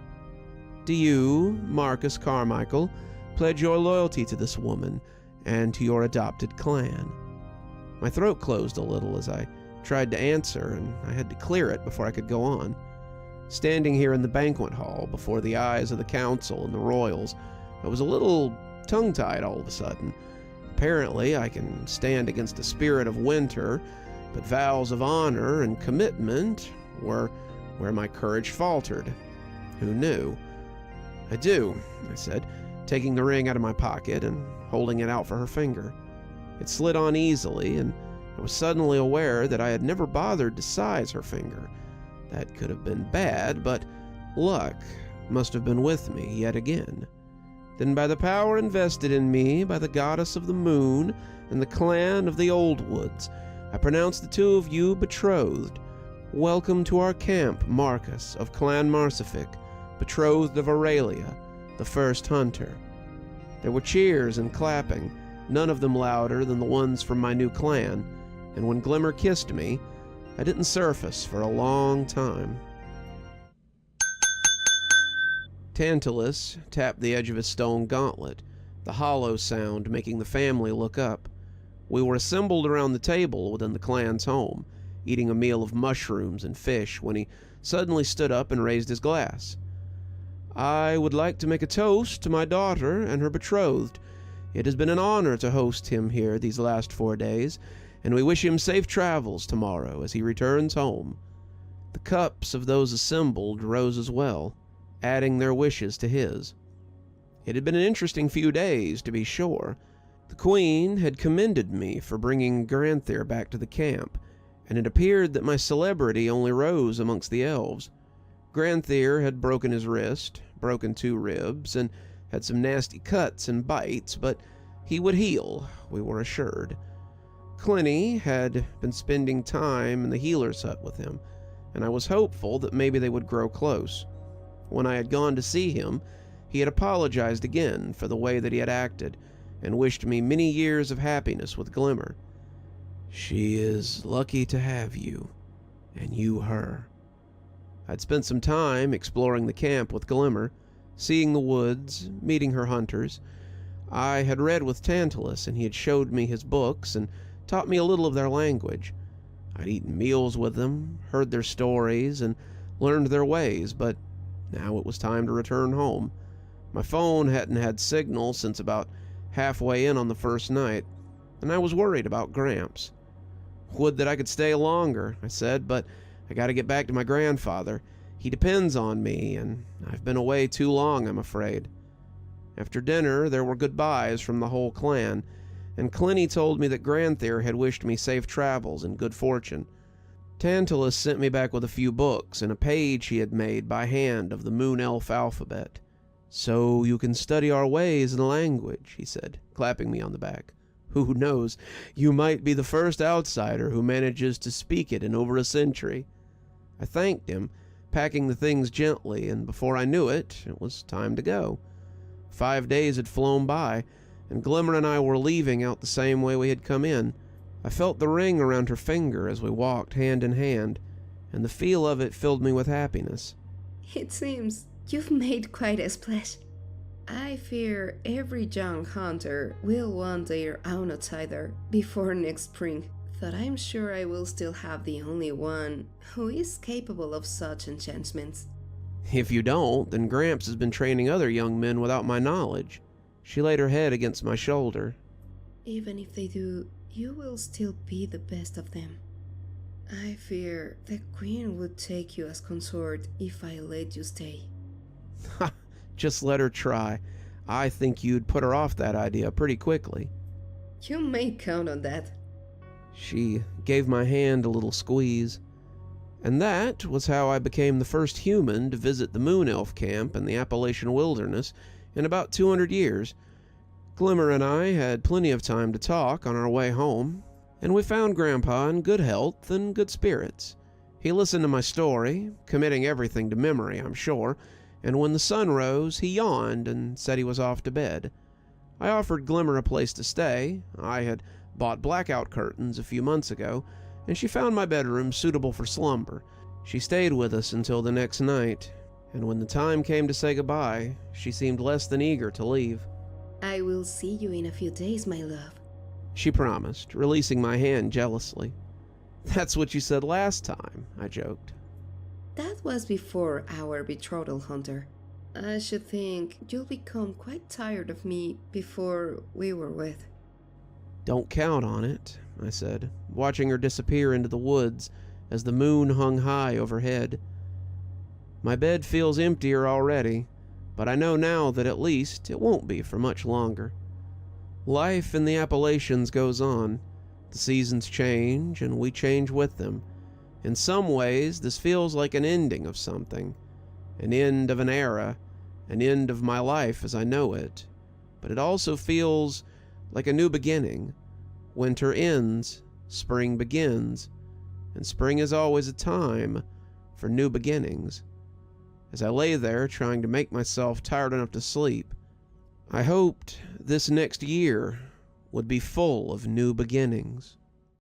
"Do you, Marcus Carmichael, pledge your loyalty to this woman and to your adopted clan?" My throat closed a little as I tried to answer, and I had to clear it before I could go on. Standing here in the banquet hall before the eyes of the council and the royals, I was a little tongue-tied all of a sudden. Apparently, I can stand against the spirit of winter, but vows of honor and commitment were where my courage faltered. Who knew? "I do," I said, taking the ring out of my pocket and holding it out for her finger. It slid on easily, and I was suddenly aware that I had never bothered to size her finger. That could have been bad, but luck must have been with me yet again. Then by the power invested in me by the goddess of the moon and the clan of the Old Woods, I pronounce the two of you betrothed. Welcome to our camp, Marcus of Clan Marsific, betrothed of Aurelia, the first hunter. There were cheers and clapping, none of them louder than the ones from my new clan, and when Glimmer kissed me, I didn't surface for a long time. Tantalus tapped the edge of his stone gauntlet, the hollow sound making the family look up. We were assembled around the table within the clan's home, eating a meal of mushrooms and fish, when he suddenly stood up and raised his glass. "I would like to make a toast to my daughter and her betrothed. It has been an honor to host him here these last 4 days, and we wish him safe travels tomorrow as he returns home." The cups of those assembled rose as well, adding their wishes to his. It had been an interesting few days, to be sure. The Queen had commended me for bringing Garstad back to the camp, and it appeared that my celebrity only rose amongst the elves. Garstad had broken his wrist, broken 2 ribs, and had some nasty cuts and bites, but he would heal, we were assured. Clinny had been spending time in the healer's hut with him, and I was hopeful that maybe they would grow close. When I had gone to see him, he had apologized again for the way that he had acted, and wished me many years of happiness with Glimmer. "She is lucky to have you, and you her." I'd spent some time exploring the camp with Glimmer, seeing the woods, meeting her hunters. I had read with Tantalus, and he had showed me his books and taught me a little of their language. I'd eaten meals with them, heard their stories, and learned their ways, but now it was time to return home. My phone hadn't had signal since about halfway in on the first night, and I was worried about Gramps. "Would that I could stay longer," I said, "but I gotta get back to my grandfather. He depends on me, and I've been away too long, I'm afraid." After dinner, there were goodbyes from the whole clan, and Clinny told me that Garstad had wished me safe travels and good fortune. Tantalus sent me back with a few books and a page he had made by hand of the Moon Elf alphabet. "So you can study our ways and language," he said, clapping me on the back. "Who knows, you might be the first outsider who manages to speak it in over a century." I thanked him, packing the things gently, and before I knew it, it was time to go. 5 days had flown by, and Glimmer and I were leaving out the same way we had come in. I felt the ring around her finger as we walked hand in hand, and the feel of it filled me with happiness. It seems you've made quite a splash. I fear every young hunter will want their own outsider before next spring, but I'm sure I will still have the only one who is capable of such enchantments. "If you don't, then Gramps has been training other young men without my knowledge." She laid her head against my shoulder. "Even if they do, you will still be the best of them. I fear the Queen would take you as consort if I let you stay." "Ha! Just let her try. I think you'd put her off that idea pretty quickly." "You may count on that." She gave my hand a little squeeze. And that was how I became the first human to visit the Moon Elf camp in the Appalachian wilderness in about 200 years. Glimmer and I had plenty of time to talk on our way home, and we found Grandpa in good health and good spirits. He listened to my story, committing everything to memory, I'm sure, and when the sun rose, he yawned and said he was off to bed. I offered Glimmer a place to stay. I had bought blackout curtains a few months ago, and she found my bedroom suitable for slumber. She stayed with us until the next night, and when the time came to say goodbye, she seemed less than eager to leave. "I will see you in a few days, my love," she promised, releasing my hand jealously. That's what you said last time, I joked. That was before our betrothal, Hunter. I should think you'll become quite tired of me before we were wed. Don't count on it, I said, watching her disappear into the woods as the moon hung high overhead. My bed feels emptier already, but I know now that at least it won't be for much longer. Life in the Appalachians goes on. The seasons change, and we change with them. In some ways, this feels like an ending of something, an end of an era, an end of my life as I know it. But it also feels like a new beginning. Winter ends, spring begins, and spring is always a time for new beginnings. As I lay there trying to make myself tired enough to sleep, I hoped this next year would be full of new beginnings.